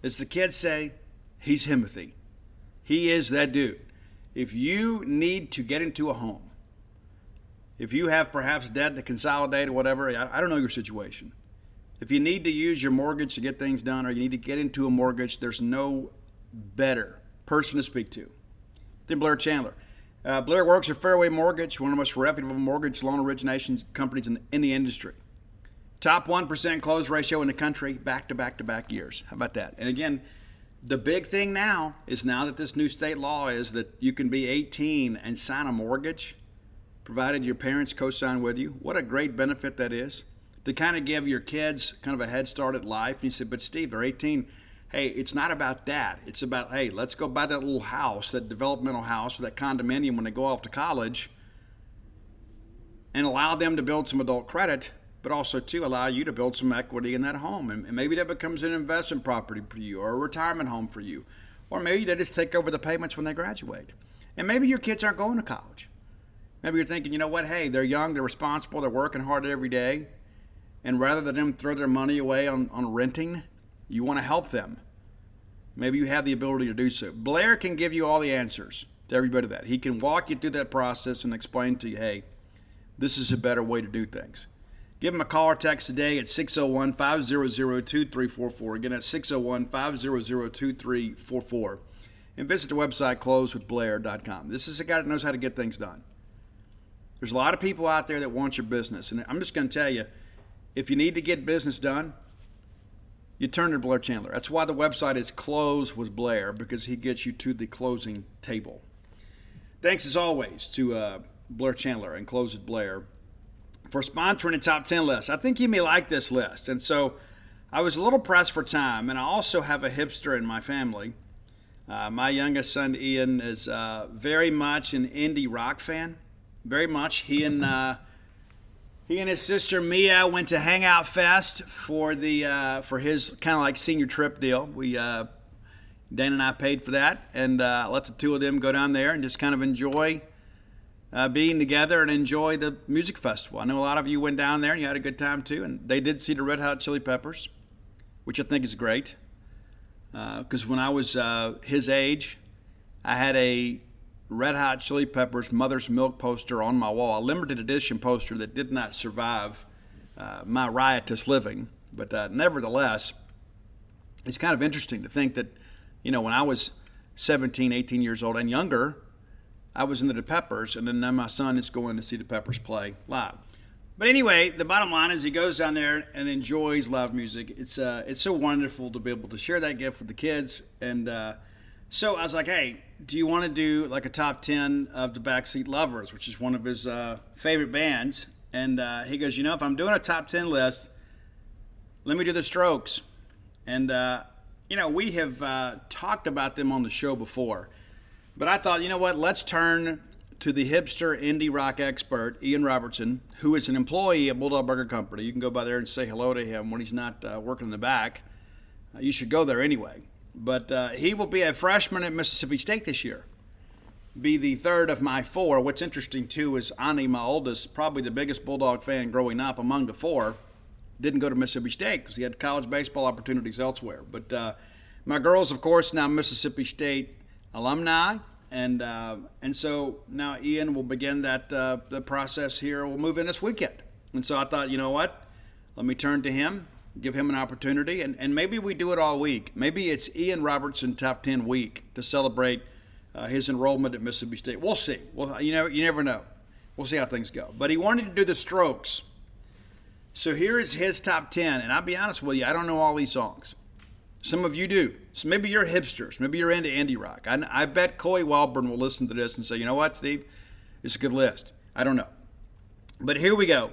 As the kids say, he's Himothy. He is that dude. If you need to get into a home, if you have perhaps debt to consolidate or whatever, I don't know your situation. If you need to use your mortgage to get things done or you need to get into a mortgage, there's no better person to speak to than Blair Chandler. Blair works at Fairway Mortgage, one of the most reputable mortgage loan origination companies in the industry. Top 1% close ratio in the country, back-to-back-to-back years. How about that? And again, the big thing now is now that this new state law is that you can be 18 and sign a mortgage, provided your parents co-sign with you. What a great benefit that is. To kind of give your kids kind of a head start at life. And you said, but Steve, they're 18. Hey, it's not about that. It's about, hey, let's go buy that little house, that developmental house, or that condominium when they go off to college and allow them to build some adult credit, but also, too, allow you to build some equity in that home. And maybe that becomes an investment property for you or a retirement home for you. Or maybe they just take over the payments when they graduate. And maybe your kids aren't going to college. Maybe you're thinking, you know what, hey, they're young, they're responsible, they're working hard every day. And rather than them throw their money away on renting, you want to help them. Maybe you have the ability to do so. Blair can give you all the answers to every bit of that. He can walk you through that process and explain to you, hey, this is a better way to do things. Give him a call or text today at 601-500-2344. Again, that's 601-500-2344. And visit the website closewithblair.com. This is a guy that knows how to get things done. There's a lot of people out there that want your business. And I'm just going to tell you, if you need to get business done, you turn to Blair Chandler. That's why the website is Close with Blair, because he gets you to the closing table. Thanks as always to Blair Chandler and Close with Blair for sponsoring the top 10 list. I think you may like this list. And so I was a little pressed for time, and I also have a hipster in my family. My youngest son, Ian, is very much an indie rock fan. Very much. He and his sister Mia went to Hangout Fest for his kind of like senior trip deal. Dan and I paid for that, and let the two of them go down there and just kind of enjoy being together and enjoy the music festival. I know a lot of you went down there and you had a good time too, and they did see the Red Hot Chili Peppers, which I think is great. Because when I was his age, I had a Red Hot Chili Peppers Mother's Milk poster on my wall, a limited edition poster that did not survive my riotous living. But nevertheless, it's kind of interesting to think that, when I was 17, 18 years old and younger, I was into the Peppers, and then now my son is going to see the Peppers play live. But anyway, the bottom line is he goes down there and enjoys live music. It's so wonderful to be able to share that gift with the kids. And so I was like, hey, do you want to do like a top 10 of the Backseat Lovers, which is one of his favorite bands? And he goes, if I'm doing a top 10 list, let me do the Strokes. And, we have talked about them on the show before. But I thought, let's turn to the hipster indie rock expert, Ian Robertson, who is an employee at Bulldog Burger Company. You can go by there and say hello to him when he's not working in the back. You should go there anyway. But he will be a freshman at Mississippi State this year. Be the third of my four. What's interesting, too, is Ani, my oldest, probably the biggest Bulldog fan growing up among the four, didn't go to Mississippi State because he had college baseball opportunities elsewhere. But my girls, of course, now Mississippi State alumni. And so now Ian will begin the process here. We'll move in this weekend. And so I thought, let me turn to him give him an opportunity, and maybe we do it all week. Maybe it's Ian Robertson Top 10 week to celebrate his enrollment at Mississippi State. We'll see. Well, you never know. We'll see how things go. But he wanted to do the Strokes. So here is his top 10, and I'll be honest with you, I don't know all these songs. Some of you do. So maybe you're hipsters. Maybe you're into indie rock. I bet Coy Walburn will listen to this and say, you know what, Steve? It's a good list. I don't know. But here we go.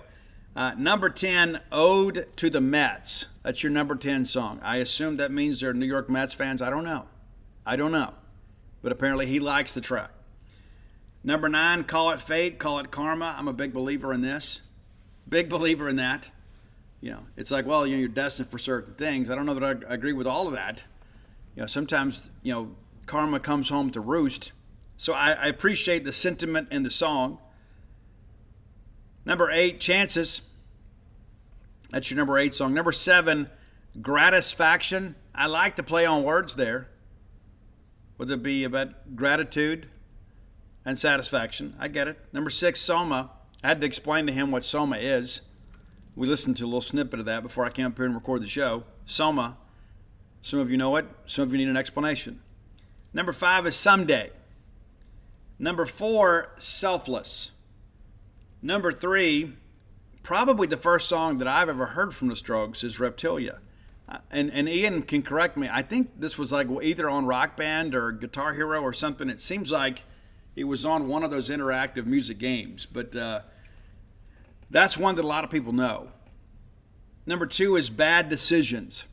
Number 10, Ode to the Mets. That's your number 10 song. I assume that means they're New York Mets fans. I don't know. But apparently he likes the track. Number 9, Call It Fate, Call It Karma. I'm a big believer in this. Big believer in that. It's like, well, you're destined for certain things. I don't know that I agree with all of that. Sometimes, karma comes home to roost. So I appreciate the sentiment in the song. Number 8, Chances. That's your number 8 song. Number 7, Gratisfaction. I like to play on words there. Would it be about gratitude and satisfaction? I get it. Number 6, Soma. I had to explain to him what Soma is. We listened to a little snippet of that before I came up here and record the show. Soma. Some of you know it. Some of you need an explanation. Number 5 is Someday. Number 4, Selfless. Number 3, probably the first song that I've ever heard from the Strokes is Reptilia. And Ian can correct me. I think this was like either on Rock Band or Guitar Hero or something. It seems like it was on one of those interactive music games. But that's one that a lot of people know. Number 2 is Bad Decisions.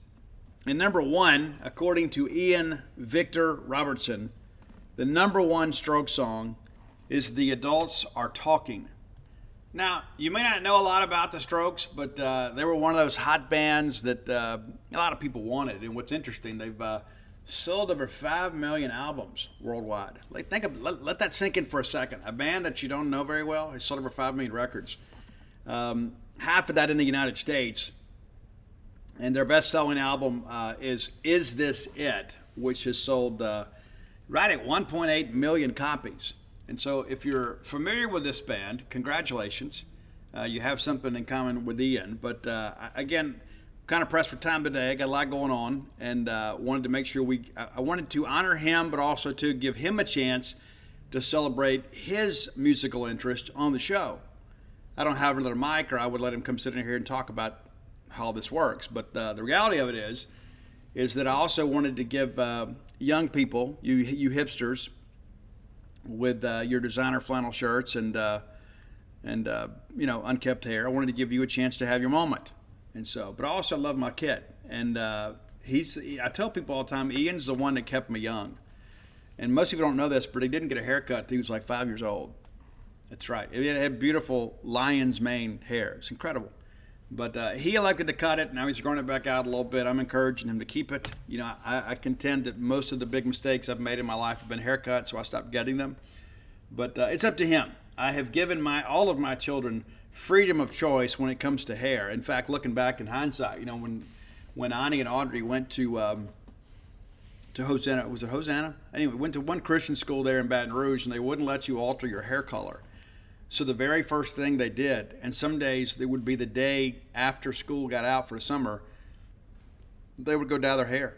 And number 1, according to Ian Victor Robertson, the number 1 Stroke song is The Adults Are Talking. Now, you may not know a lot about the Strokes, but they were one of those hot bands that a lot of people wanted. And what's interesting, they've sold over 5 million albums worldwide. Like, let that sink in for a second. A band that you don't know very well has sold over 5 million records. Half of that in the United States. And their best-selling album is This It?, which has sold right at 1.8 million copies. And so if you're familiar with this band, congratulations. You have something in common with Ian. But again, kind of pressed for time today. I got a lot going on, and wanted to make sure I wanted to honor him, but also to give him a chance to celebrate his musical interest on the show. I don't have another mic, or I would let him come sit in here and talk about how this works. But the reality of it is that I also wanted to give young people, you hipsters, with your designer flannel shirts and unkept hair, I wanted to give you a chance to have your moment. And so, but I also love my kid, and I tell people all the time, Ian's the one that kept me young. And most people don't know this, but he didn't get a haircut until he was like 5 years old. That's right. It had beautiful lion's mane hair. It's incredible. But he elected to cut it. Now he's growing it back out a little bit. I'm encouraging him to keep it. I contend that most of the big mistakes I've made in my life have been haircuts, so I stopped getting them. But it's up to him. I have given all of my children freedom of choice when it comes to hair. In fact, looking back in hindsight, when Ani and Audrey went to Hosanna, was it Hosanna? Anyway, went to one Christian school there in Baton Rouge, and they wouldn't let you alter your hair color. So the very first thing they did, and some days it would be the day after school got out for the summer, they would go dye their hair.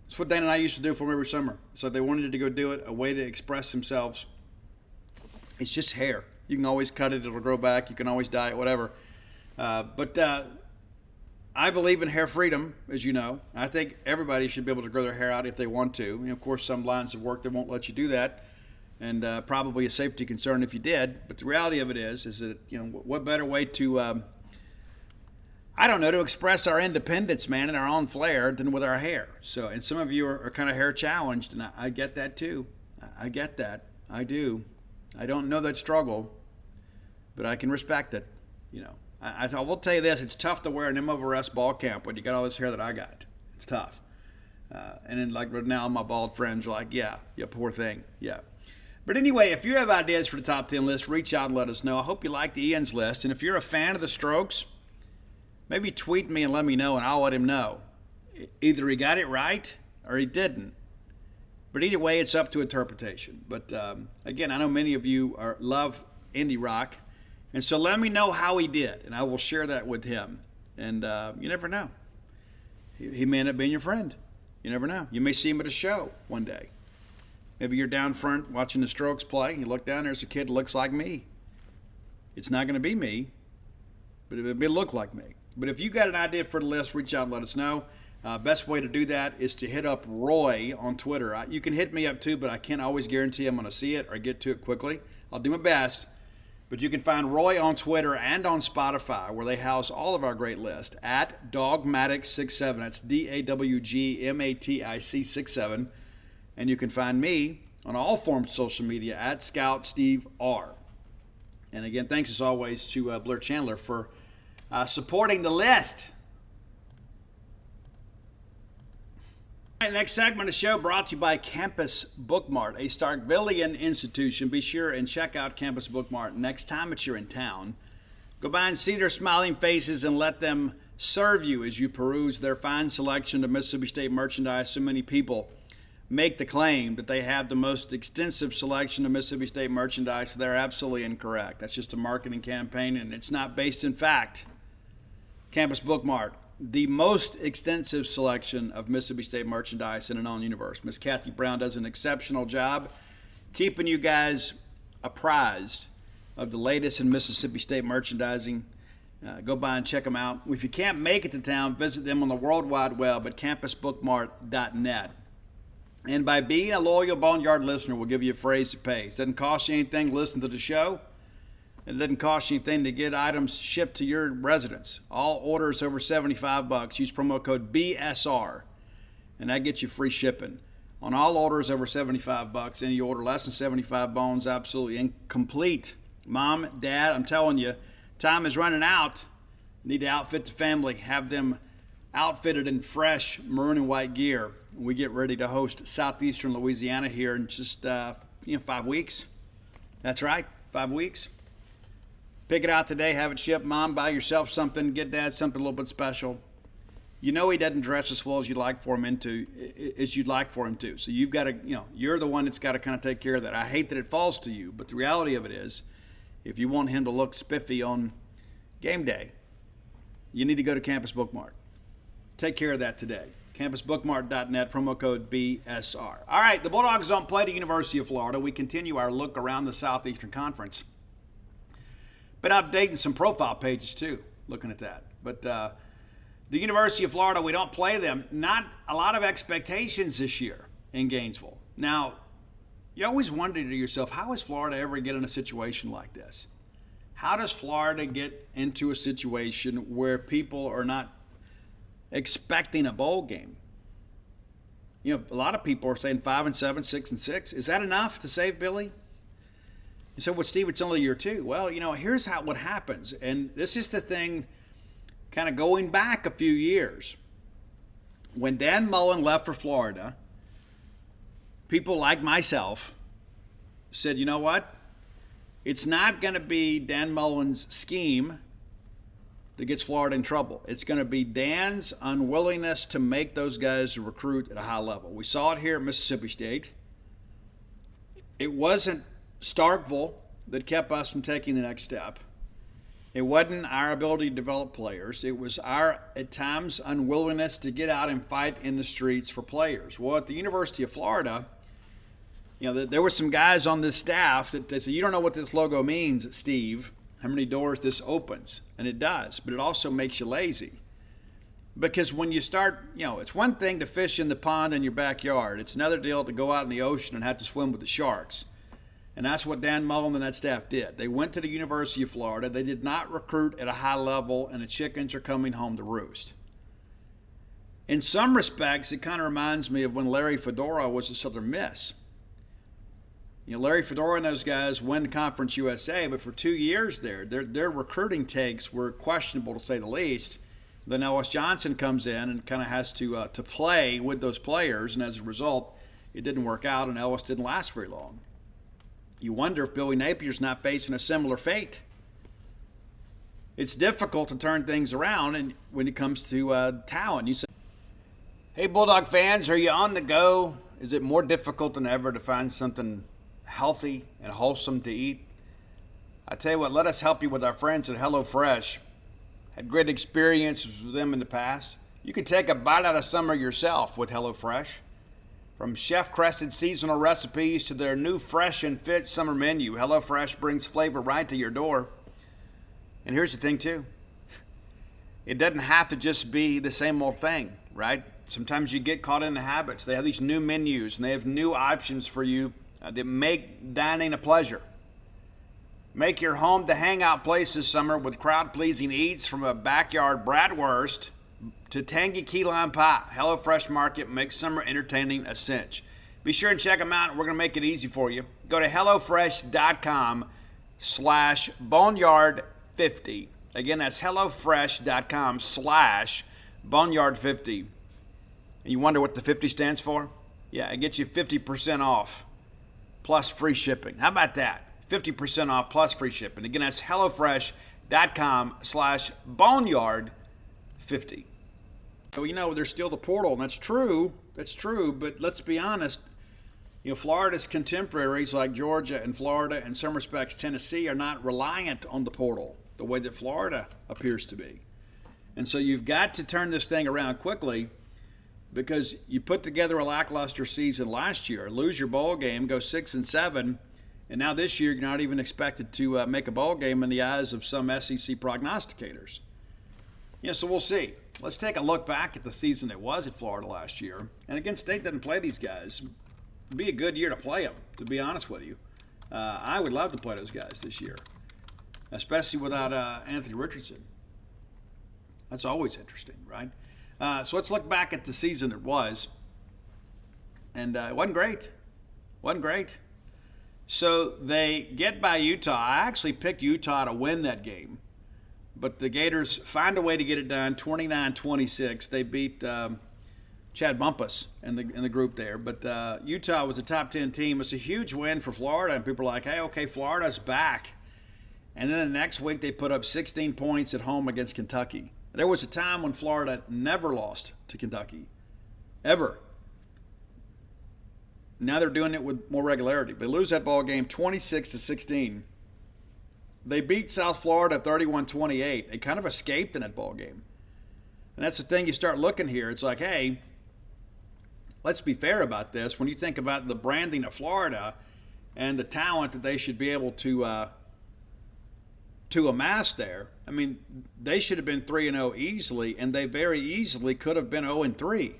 That's what Dan and I used to do for them every summer. So they wanted to go do it, a way to express themselves. It's just hair. You can always cut it, it'll grow back. You can always dye it, whatever. But I believe in hair freedom, as you know. I think everybody should be able to grow their hair out if they want to. Of course, some lines of work that won't let you do that. And probably a safety concern if you did. But the reality of it is that, what better way to, to express our independence, man, and our own flair than with our hair. So, and some of you are kind of hair challenged, and I get that too. I get that. I do. I don't know that struggle, but I can respect it. I will tell you this, it's tough to wear an M over S ball cap when you got all this hair that I got. It's tough. And then like right now, my bald friends are like, yeah, poor thing, yeah. But anyway, if you have ideas for the top 10 list, reach out and let us know. I hope you liked Ian's list. And if you're a fan of the Strokes, maybe tweet me and let me know, and I'll let him know. Either he got it right or he didn't. But either way, it's up to interpretation. But again, I know many of you love indie rock. And so let me know how he did, and I will share that with him. And you never know. he may end up being your friend. You never know. You may see him at a show one day. Maybe you're down front watching the Strokes play, and you look down, there's a kid that looks like me. It's not going to be me, but it may look like me. But if you got an idea for the list, reach out and let us know. Best way to do that is to hit up Roy on Twitter. You can hit me up too, but I can't always guarantee I'm going to see it or get to it quickly. I'll do my best. But you can find Roy on Twitter and on Spotify, where they house all of our great lists, at Dogmatic67. That's DAWGMATIC 67. And you can find me on all forms of social media at Scout Steve R. And again, thanks as always to Blair Chandler for supporting the list. All right, next segment of the show brought to you by Campus Bookmart, a Starkvillian institution. Be sure and check out Campus Bookmart next time that you're in town. Go by and see their smiling faces and let them serve you as you peruse their fine selection of Mississippi State merchandise. So many people make the claim that they have the most extensive selection of Mississippi State merchandise. They're absolutely incorrect. That's just a marketing campaign, and it's not based in fact. Campus Bookmart, the most extensive selection of Mississippi State merchandise in a known universe. Miss Kathy Brown does an exceptional job keeping you guys apprised of the latest in Mississippi State merchandising. Go by and check them out. If you can't make it to town, visit them on the World Wide Web at campusbookmart.net. And by being a loyal Boneyard listener, we'll give you a phrase that pays. Doesn't cost you anything to listen to the show. It doesn't cost you anything to get items shipped to your residence. All orders over $75. Use promo code BSR, and that gets you free shipping. On all orders over $75, any order less than 75 bones, absolutely incomplete. Mom, Dad, I'm telling you, time is running out. You need to outfit the family. Have them outfitted in fresh maroon and white gear. We get ready to host Southeastern Louisiana here in just 5 weeks. That's right, 5 weeks. Pick it out today, have it shipped. Mom, buy yourself something, get Dad something a little bit special. You know he doesn't dress as well as you'd like for him to. So you've got to, you're the one that's got to kind of take care of that. I hate that it falls to you, but the reality of it is, if you want him to look spiffy on game day, you need to go to Campus Bookmart. Take care of that today. CampusBookmart.net, promo code BSR. All right, the Bulldogs don't play the University of Florida. We continue our look around the Southeastern Conference. Been updating some profile pages too, looking at that. But the University of Florida, we don't play them. Not a lot of expectations this year in Gainesville. Now, you always wonder to yourself, how does Florida ever get in a situation like this? How does Florida get into a situation where people are not expecting a bowl game? A lot of people are saying 5-7, 6-6. Is that enough to save Billy? You said, well, Steve, it's only year 2. Well, here's what happens. And this is the thing, kind of going back a few years. When Dan Mullen left for Florida, people like myself said, you know what? It's not going to be Dan Mullen's scheme that gets Florida in trouble. It's going to be Dan's unwillingness to make those guys recruit at a high level. We saw it here at Mississippi State. It wasn't Starkville that kept us from taking the next step. It wasn't our ability to develop players. It was our, at times, unwillingness to get out and fight in the streets for players. Well, at the University of Florida, there were some guys on this staff that said, you don't know what this logo means, Steve, how many doors this opens. And it does, but it also makes you lazy. Because when you start, it's one thing to fish in the pond in your backyard. It's another deal to go out in the ocean and have to swim with the sharks. And that's what Dan Mullen and that staff did. They went to the University of Florida. They did not recruit at a high level, and the chickens are coming home to roost. In some respects, it kind of reminds me of when Larry Fedora was at Southern Miss. Larry Fedora and those guys win Conference USA, but for 2 years there, their recruiting takes were questionable, to say the least. Then Ellis Johnson comes in and kind of has to play with those players, and as a result, it didn't work out, and Ellis didn't last very long. You wonder if Billy Napier's not facing a similar fate. It's difficult to turn things around, and when it comes to talent, you say, "Hey, Bulldog fans, are you on the go? Is it more difficult than ever to find something healthy and wholesome to eat?" I tell you what, let us help you with our friends at HelloFresh. Had great experiences with them in the past. You can take a bite out of summer yourself with HelloFresh. From chef-crested seasonal recipes to their new fresh and fit summer menu, HelloFresh brings flavor right to your door. And here's the thing, too. It doesn't have to just be the same old thing, right? Sometimes you get caught in the habits. They have these new menus, and they have new options for you that make dining a pleasure. Make your home the hangout place this summer with crowd-pleasing eats, from a backyard bratwurst to tangy key lime pie. HelloFresh Market makes summer entertaining a cinch. Be sure and check them out. We're going to make it easy for you. Go to HelloFresh.com/Boneyard50. Again, that's HelloFresh.com/Boneyard50. And you wonder what the 50 stands for? Yeah, it gets you 50% off plus free shipping. How about that? 50% off plus free shipping. Again, that's HelloFresh.com/Boneyard50. So, there's still the portal, and that's true. That's true, but let's be honest. Florida's contemporaries like Georgia and Florida, and in some respects Tennessee, are not reliant on the portal the way that Florida appears to be. And so you've got to turn this thing around quickly, because you put together a lackluster season last year, lose your bowl game, go 6-7, and now this year you're not even expected to make a bowl game in the eyes of some SEC prognosticators. So we'll see. Let's take a look back at the season that was at Florida last year. And again, State doesn't play these guys. It'd be a good year to play them, to be honest with you. I would love to play those guys this year, especially without Anthony Richardson. That's always interesting, right? So let's look back at the season that was. And it wasn't great. Wasn't great. So they get by Utah. I actually picked Utah to win that game. But the Gators find a way to get it done, 29-26. They beat Chad Bumpus in the group there. But Utah was a top 10 team. It's a huge win for Florida. And people are like, hey, okay, Florida's back. And then the next week they put up 16 points at home against Kentucky. There was a time when Florida never lost to Kentucky, ever. Now they're doing it with more regularity. They lose that ball game 26-16. They beat South Florida 31-28. They kind of escaped in that ball game. And that's the thing, you start looking here. It's like, hey, let's be fair about this. When you think about the branding of Florida and the talent that they should be able to amass there, I mean, they should have been 3-0 easily, and they very easily could have been 0-3.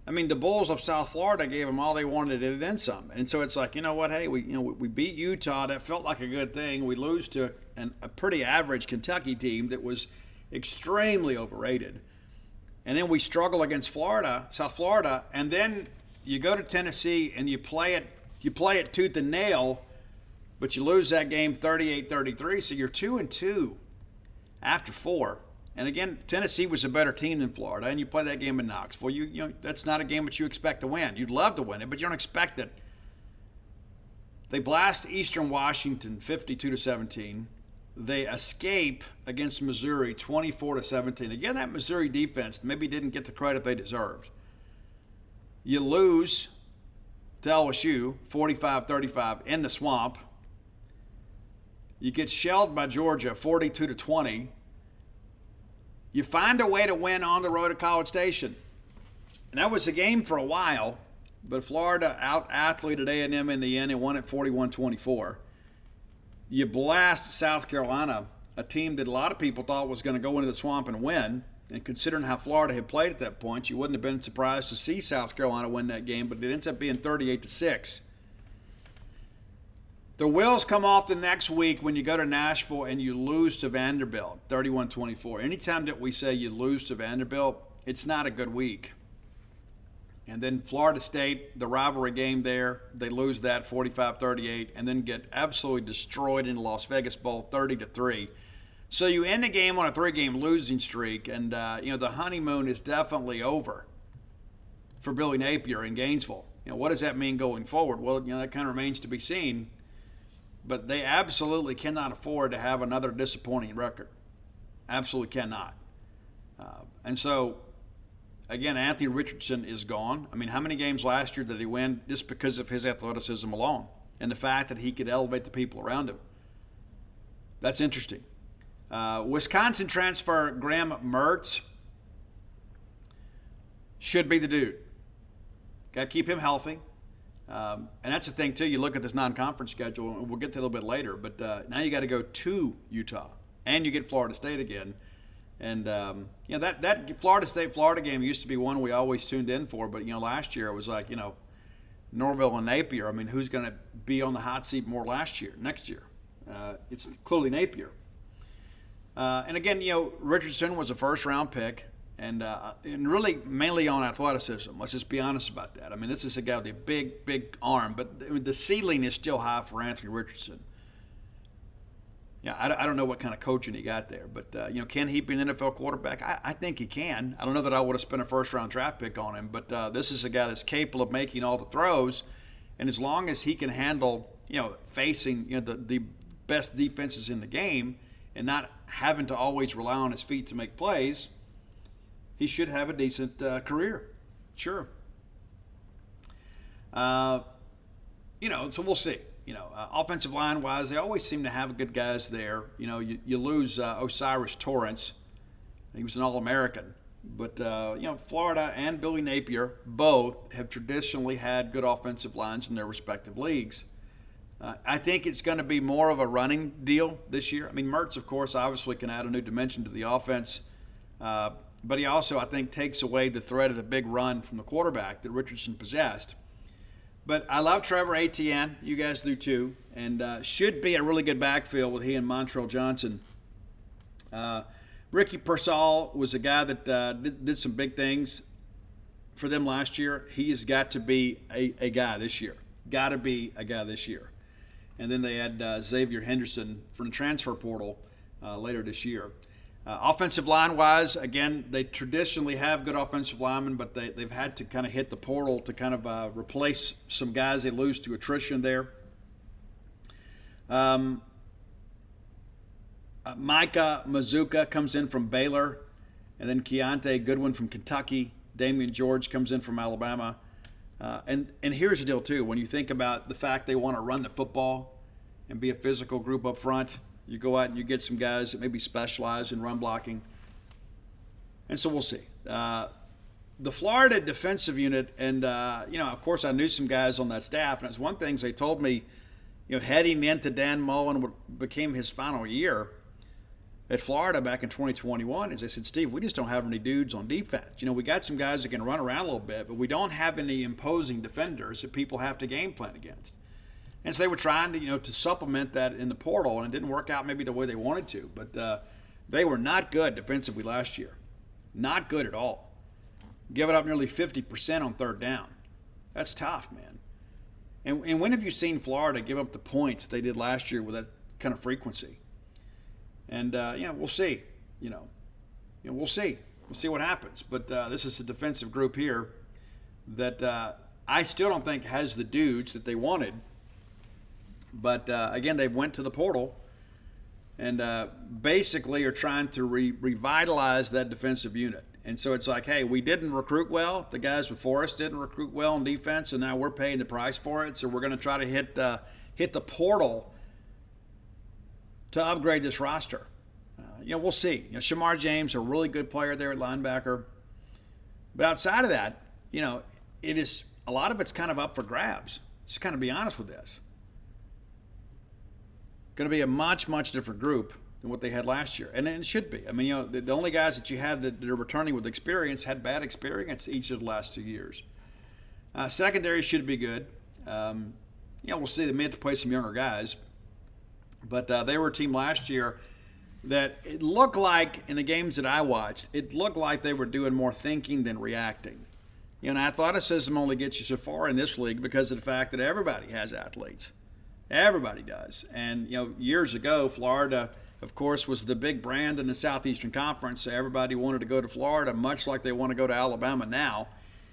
I mean, the Bulls of South Florida gave them all they wanted and then some. And so it's like, you know what, hey, we beat Utah. That felt like a good thing. We lose to a pretty average Kentucky team that was extremely overrated. And then we struggle against Florida, South Florida, and then you go to Tennessee and you play it tooth and nail, but you lose that game 38-33, so you're 2-2 after 4. And again, Tennessee was a better team than Florida, and you play that game in Knoxville. You that's not a game that you expect to win. You'd love to win it, but you don't expect it. They blast Eastern Washington 52-17. They escape against Missouri 24-17. Again, that Missouri defense maybe didn't get the credit they deserved. You lose to LSU 45-35 in the swamp. You get shelled by Georgia 42-20. You find a way to win on the road at College Station. And that was a game for a while, but Florida out-athleted A&M in the end and won at 41-24. You blast South Carolina, a team that a lot of people thought was going to go into the swamp and win. And considering how Florida had played at that point, you wouldn't have been surprised to see South Carolina win that game, but it ends up being 38-6. The wheels come off the next week when you go to Nashville and you lose to Vanderbilt, 31-24. Anytime that we say you lose to Vanderbilt, it's not a good week. And then Florida State, the rivalry game there, they lose that 45-38 and then get absolutely destroyed in the Las Vegas Bowl, 30-3. So you end the game on a 3-game losing streak, and the honeymoon is definitely over for Billy Napier in Gainesville. What does that mean going forward? Well, that kind of remains to be seen. But they absolutely cannot afford to have another disappointing record. Absolutely cannot. And so, again, Anthony Richardson is gone. I mean, how many games last year did he win just because of his athleticism alone and the fact that he could elevate the people around him? That's interesting. Wisconsin transfer Graham Mertz should be the dude. Got to keep him healthy. And that's the thing, too. You look at this non-conference schedule, and we'll get to it a little bit later, but now you got to go to Utah, and you get Florida State again. And, that Florida State-Florida game used to be one we always tuned in for, but, last year it was like, Norville and Napier. I mean, who's going to be on the hot seat more next year? It's clearly Napier. And again, Richardson was a first-round pick, and really mainly on athleticism. Let's just be honest about that. I mean, this is a guy with a big, big arm, but the ceiling is still high for Anthony Richardson. Yeah, I don't know what kind of coaching he got there, but can he be an NFL quarterback? I think he can. I don't know that I would have spent a first-round draft pick on him, but this is a guy that's capable of making all the throws, and as long as he can handle, facing the best defenses in the game and not having to always rely on his feet to make plays, he should have a decent career. Sure. So we'll see. Offensive line-wise, they always seem to have good guys there. You lose Osiris Torrance. He was an All-American. But, Florida and Billy Napier both have traditionally had good offensive lines in their respective leagues. I think it's going to be more of a running deal this year. I mean, Mertz, of course, obviously can add a new dimension to the offense. But he also, I think, takes away the threat of the big run from the quarterback that Richardson possessed. But I love Trevor Etienne. You guys do too. And should be a really good backfield with he and Montrell Johnson. Ricky Pearsall was a guy that did some big things for them last year. He has got to be a guy this year. Got to be a guy this year. And then they had Xavier Henderson from the transfer portal later this year. Offensive line-wise, again, they traditionally have good offensive linemen, but they've had to kind of hit the portal to kind of replace some guys they lose to attrition there. Micah Mazuka comes in from Baylor, and then Keontae Goodwin from Kentucky. Damian George comes in from Alabama. And here's the deal, too. When you think about the fact they want to run the football and be a physical group up front, you go out and you get some guys that maybe specialize in run blocking. And so we'll see. The Florida defensive unit, and, of course I knew some guys on that staff, and it's one thing they told me, heading into Dan Mullen, what became his final year at Florida back in 2021, is they said, Steve, we just don't have any dudes on defense. We got some guys that can run around a little bit, but we don't have any imposing defenders that people have to game plan against. And so they were trying to, to supplement that in the portal, and it didn't work out maybe the way they wanted to. But they were not good defensively last year. Not good at all. Giving up nearly 50% on third down. That's tough, man. And when have you seen Florida give up the points they did last year with that kind of frequency? And, we'll see. We'll see. We'll see what happens. But this is a defensive group here that I still don't think has the dudes that they wanted. But, again, they went to the portal and basically are trying to revitalize that defensive unit. And so it's like, hey, we didn't recruit well. The guys before us didn't recruit well on defense, and now we're paying the price for it. So we're going to try to hit the portal to upgrade this roster. We'll see. Shamar James, a really good player there at linebacker. But outside of that, it is a lot of it's kind of up for grabs. Just kind of be honest with this. Going to be a much, much different group than what they had last year. And it should be. I mean, the only guys that you have that are returning with experience had bad experience each of the last 2 years. Secondary should be good. We'll see. They may have to play some younger guys. But they were a team last year that it looked like, in the games that I watched, it looked like they were doing more thinking than reacting. Athleticism only gets you so far in this league because of the fact that everybody has athletes. Everybody does. And, years ago, Florida, of course, was the big brand in the Southeastern Conference. So everybody wanted to go to Florida, much like they want to go to Alabama now.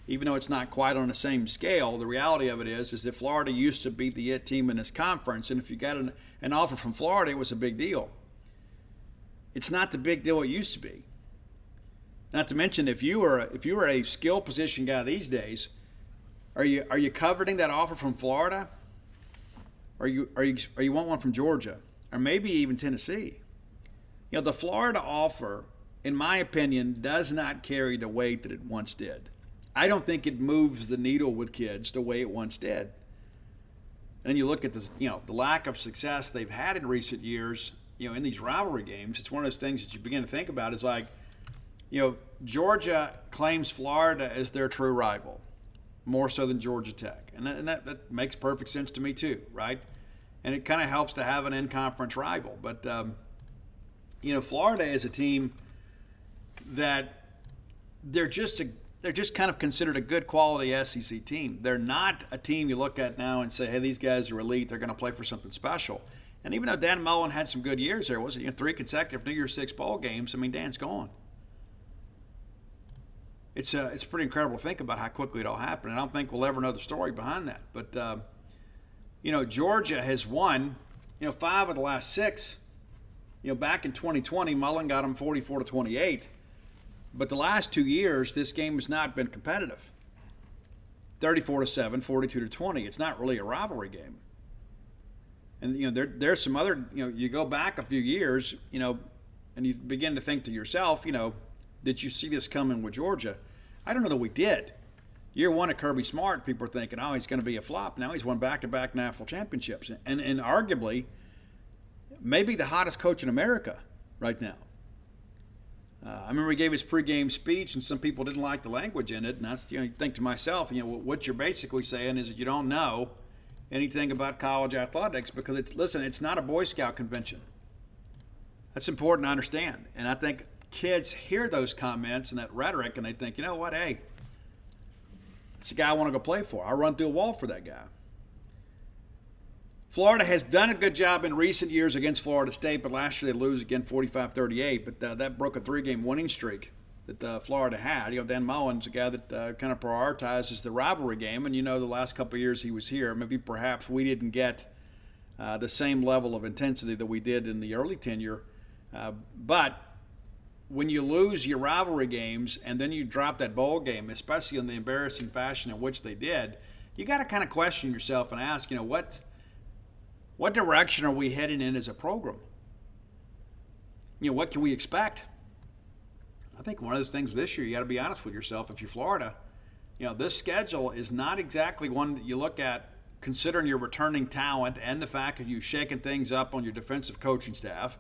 Even though it's not quite on the same scale, the reality of it is that Florida used to be the it team in this conference. And if you got an offer from Florida, it was a big deal. It's not the big deal it used to be. Not to mention, if you were a skill position guy these days, are you coveting that offer from Florida? Or you want one from Georgia, or maybe even Tennessee? The Florida offer, in my opinion, does not carry the weight that it once did. I don't think it moves the needle with kids the way it once did. And you look at the lack of success they've had in recent years, in these rivalry games. It's one of those things that you begin to think about. Is like, Georgia claims Florida as their true rival, more so than Georgia Tech, and that makes perfect sense to me too, right? And it kind of helps to have an in-conference rival. But Florida is a team that they're just kind of considered a good quality SEC team. They're not a team you look at now and say, hey, these guys are elite. They're going to play for something special. And even though Dan Mullen had some good years there, was it 3 consecutive New Year's Six bowl games? I mean, Dan's gone. It's pretty incredible to think about how quickly it all happened. And I don't think we'll ever know the story behind that. But Georgia has won 5 of the last 6. Back in 2020, Mullen got them 44-28. But the last 2 years, this game has not been competitive. 34-7, 42-20. It's not really a rivalry game. And there's some other. You go back a few years, and you begin to think to yourself, did you see this coming with Georgia? I don't know that we did. Year 1 at Kirby Smart, people are thinking, oh, he's going to be a flop. Now he's won back-to-back national championships, and arguably, maybe the hottest coach in America right now. I remember he gave his pregame speech, and some people didn't like the language in it. And that's, you think to myself, what you're basically saying is that you don't know anything about college athletics because it's not a Boy Scout convention. That's important to understand. And I think kids hear those comments and that rhetoric, and they think, you know what, hey, it's a guy I want to go play for. I'll run through a wall for that guy. Florida has done a good job in recent years against Florida State, but last year they lose again 45-38. But that broke a 3-game winning streak that Florida had. Dan Mullen's a guy that kind of prioritizes the rivalry game. And, the last couple of years he was here, maybe perhaps we didn't get the same level of intensity that we did in the early tenure. But when you lose your rivalry games and then you drop that bowl game, especially in the embarrassing fashion in which they did, you got to kind of question yourself and ask, what direction are we heading in as a program? What can we expect? I think one of those things this year, you got to be honest with yourself. If you're Florida, this schedule is not exactly one that you look at considering your returning talent and the fact that you've shaken things up on your defensive coaching staff.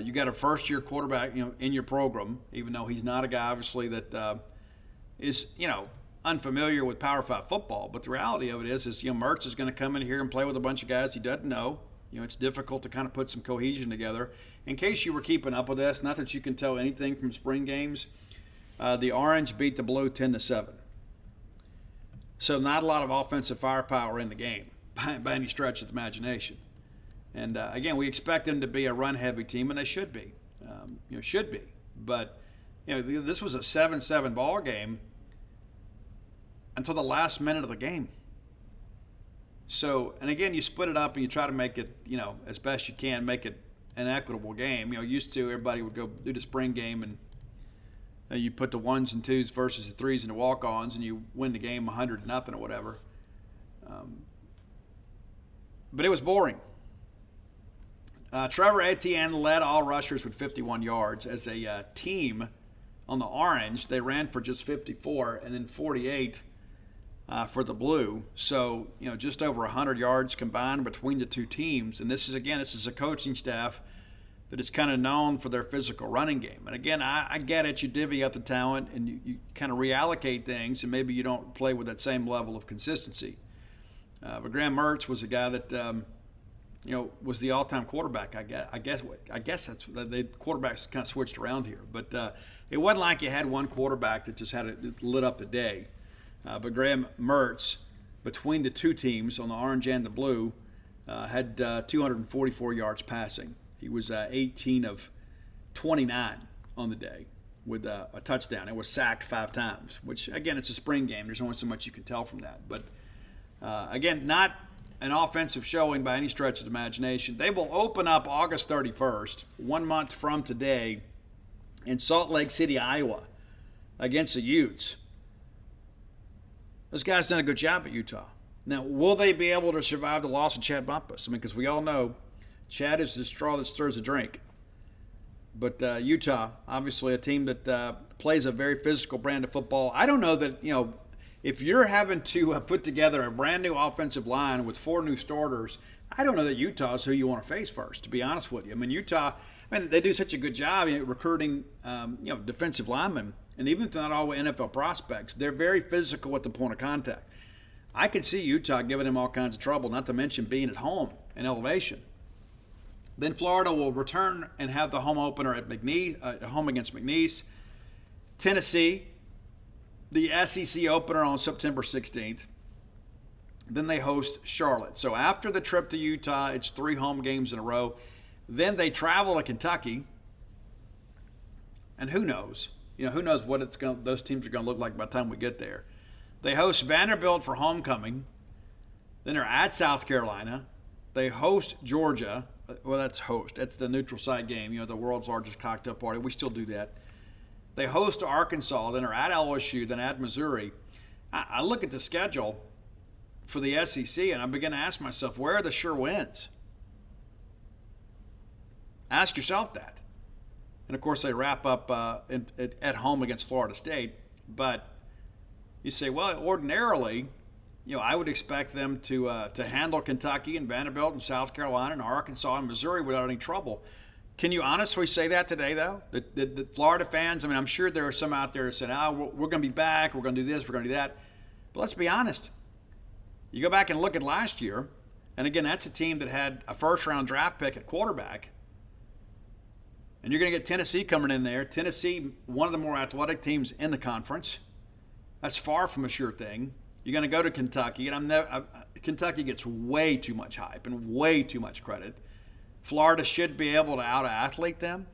You got a first-year quarterback, in your program, even though he's not a guy, obviously, that is, unfamiliar with Power 5 football. But the reality of it is Mertz is going to come in here and play with a bunch of guys he doesn't know. It's difficult to kind of put some cohesion together. In case you were keeping up with this, not that you can tell anything from spring games, the Orange beat the Blue 10-7. So not a lot of offensive firepower in the game by any stretch of the imagination. And again, we expect them to be a run-heavy team, and they should be. Should be. But this was a 7-7 ball game until the last minute of the game. So, and again, you split it up and you try to make it, as best you can, make it an equitable game. Used to everybody would go do the spring game and you put the 1s and 2s versus the 3s and the walk-ons and you win the game 100-0 or whatever. But it was boring. Trevor Etienne led all rushers with 51 yards. As a team on the Orange, they ran for just 54 and then 48 for the Blue. So, just over 100 yards combined between the two teams. And this is a coaching staff that is kind of known for their physical running game. And again, I get it. You divvy up the talent and you kind of reallocate things, and maybe you don't play with that same level of consistency. But Graham Mertz was a guy that was the all-time quarterback. I guess that's the quarterbacks kind of switched around here. But it wasn't like you had one quarterback that just had it lit up the day. But Graham Mertz, between the two teams on the Orange and the Blue, had 244 yards passing. He was 18 of 29 on the day with a touchdown. It was sacked 5 times, which, again, it's a spring game. There's only so much you can tell from that. But, again, not an offensive showing by any stretch of the imagination. They will open up August 31st, 1 month from today, in Salt Lake City, Iowa, against the Utes. Those guys done a good job at Utah. Now, will they be able to survive the loss of Chad Bumpus? Because we all know Chad is the straw that stirs the drink. But Utah, obviously a team that plays a very physical brand of football. I don't know that, if you're having to put together a brand new offensive line with 4 new starters, I don't know that Utah is who you want to face first, to be honest with you. I mean, Utah, they do such a good job recruiting, defensive linemen. And even if they're not all NFL prospects, they're very physical at the point of contact. I could see Utah giving them all kinds of trouble, not to mention being at home in elevation. Then Florida will return and have the home opener at home against McNeese. Tennessee, the SEC opener on September 16th. Then they host Charlotte. So after the trip to Utah, it's 3 home games in a row. Then they travel to Kentucky. And who knows? Who knows what those teams are going to look like by the time we get there. They host Vanderbilt for homecoming. Then they're at South Carolina. They host Georgia. Well, that's host. That's the neutral site game, the world's largest cocktail party. We still do that. They host Arkansas. Then they're at LSU. Then at Missouri. I look at the schedule for the SEC, and I begin to ask myself, where are the sure wins? Ask yourself that. And, of course, they wrap up at home against Florida State. But you say, well, ordinarily, I would expect them to handle Kentucky and Vanderbilt and South Carolina and Arkansas and Missouri without any trouble. Can you honestly say that today, though? The Florida fans, I'm sure there are some out there that said, we're going to be back, we're going to do this, we're going to do that. But let's be honest. You go back and look at last year, and again, that's a team that had a first-round draft pick at quarterback. And you're going to get Tennessee coming in there. Tennessee, one of the more athletic teams in the conference. That's far from a sure thing. You're going to go to Kentucky, and Kentucky gets way too much hype and way too much credit. Florida should be able to out-athlete them.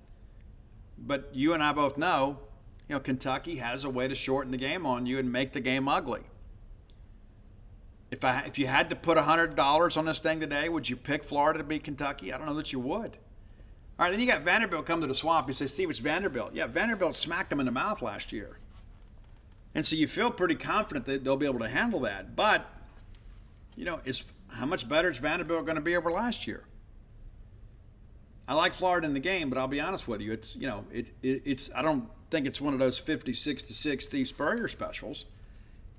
But you and I both know, Kentucky has a way to shorten the game on you and make the game ugly. If you had to put $100 on this thing today, would you pick Florida to beat Kentucky? I don't know that you would. All right, then you got Vanderbilt come to the Swamp. You say, Steve, it's Vanderbilt. Yeah, Vanderbilt smacked them in the mouth last year. And so you feel pretty confident that they'll be able to handle that. But, how much better is Vanderbilt going to be over last year? I like Florida in the game, but I'll be honest with you. It's I don't think it's one of those 56-6 Steve Spurrier specials.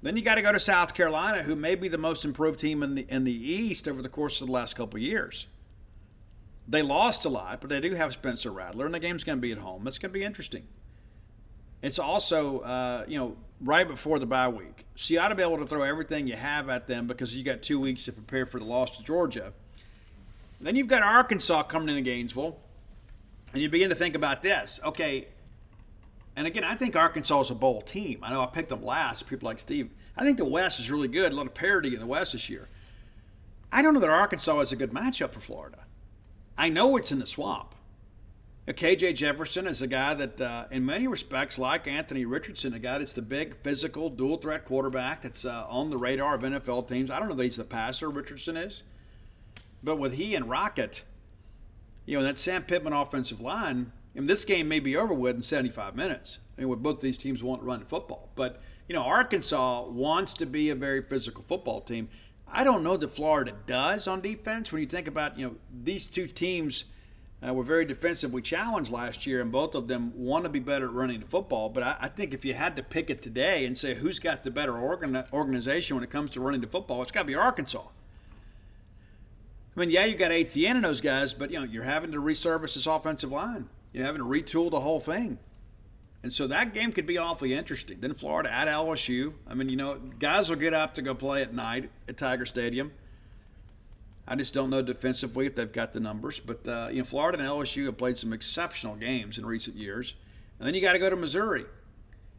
Then you got to go to South Carolina, who may be the most improved team in the East over the course of the last couple of years. They lost a lot, but they do have Spencer Rattler, and the game's going to be at home. It's going to be interesting. It's also, right before the bye week. So you ought to be able to throw everything you have at them because you got 2 weeks to prepare for the loss to Georgia. Then you've got Arkansas coming into Gainesville, and you begin to think about this. Okay, and again, I think Arkansas is a bowl team. I know I picked them last, people like Steve. I think the West is really good, a lot of parity in the West this year. I don't know that Arkansas is a good matchup for Florida. I know it's in the Swamp. KJ Jefferson is a guy that, in many respects, like Anthony Richardson, a guy that's the big, physical, dual-threat quarterback that's on the radar of NFL teams. I don't know that he's the passer, Richardson is. But with he and Rocket, that Sam Pittman offensive line, this game may be over with in 75 minutes. With both these teams want to run football. But, Arkansas wants to be a very physical football team. I don't know that Florida does on defense. When you think about, these two teams were very defensively challenged last year, and both of them want to be better at running the football. But I think if you had to pick it today and say who's got the better organization when it comes to running the football, it's got to be Arkansas. You got ATN and those guys, but, you're having to resurface this offensive line. You're having to retool the whole thing. And so that game could be awfully interesting. Then Florida at LSU. Guys will get up to go play at night at Tiger Stadium. I just don't know defensively if they've got the numbers. But, Florida and LSU have played some exceptional games in recent years. And then you got to go to Missouri.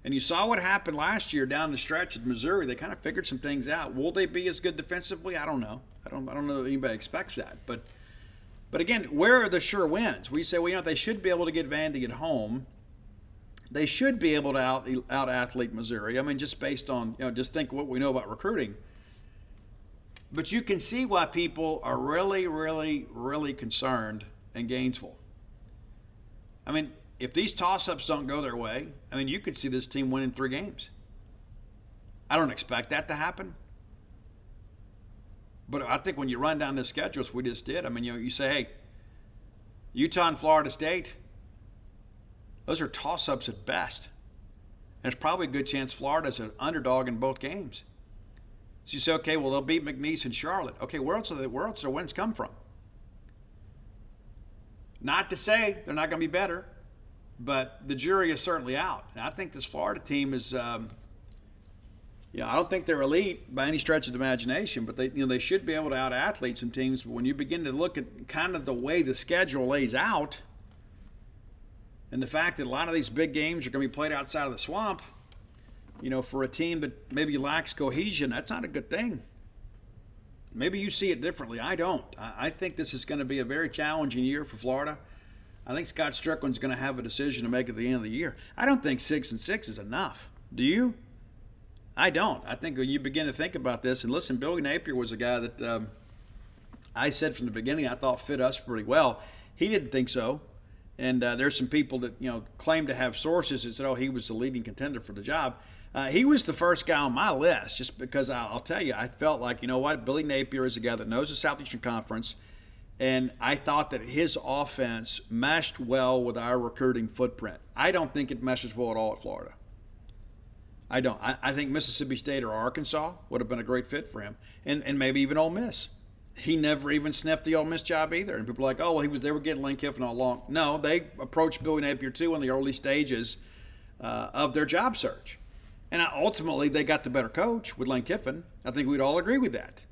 And you saw what happened last year down the stretch at Missouri. They kind of figured some things out. Will they be as good defensively? I don't know. I don't know that anybody expects that. But again, where are the sure wins? We say, they should be able to get Vandy at home. They should be able to out-athlete Missouri. Just based on, just think what we know about recruiting. But you can see why people are really, really, really concerned in Gainesville. If these toss-ups don't go their way, you could see this team winning 3 games. I don't expect that to happen. But I think when you run down the schedules we just did, you say, hey, Utah and Florida State, Those are toss-ups at best. And there's probably a good chance Florida's an underdog in both games. So you say, okay, well, they'll beat McNeese and Charlotte. Okay, where else do the wins come from? Not to say they're not going to be better, but the jury is certainly out. And I think this Florida team is, I don't think they're elite by any stretch of the imagination, but they should be able to out-athlete some teams. But when you begin to look at kind of the way the schedule lays out, and the fact that a lot of these big games are going to be played outside of the swamp, for a team that maybe lacks cohesion, that's not a good thing. Maybe you see it differently. I don't. I think this is going to be a very challenging year for Florida. I think Scott Strickland's going to have a decision to make at the end of the year. I don't think 6-6 is enough. Do you? I don't. I think when you begin to think about this, and listen, Billy Napier was a guy that I said from the beginning I thought fit us pretty well. He didn't think so. And there's some people that claim to have sources that said, he was the leading contender for the job. He was the first guy on my list just because I'll tell you, I felt like, Billy Napier is a guy that knows the Southeastern Conference, and I thought that his offense meshed well with our recruiting footprint. I don't think it meshes well at all at Florida. I don't. I think Mississippi State or Arkansas would have been a great fit for him, and maybe even Ole Miss. He never even sniffed the Ole Miss job either. And people are like, they were getting Lane Kiffin all along. No, they approached Billy Napier too in the early stages of their job search. And ultimately, they got the better coach with Lane Kiffin. I think we'd all agree with that.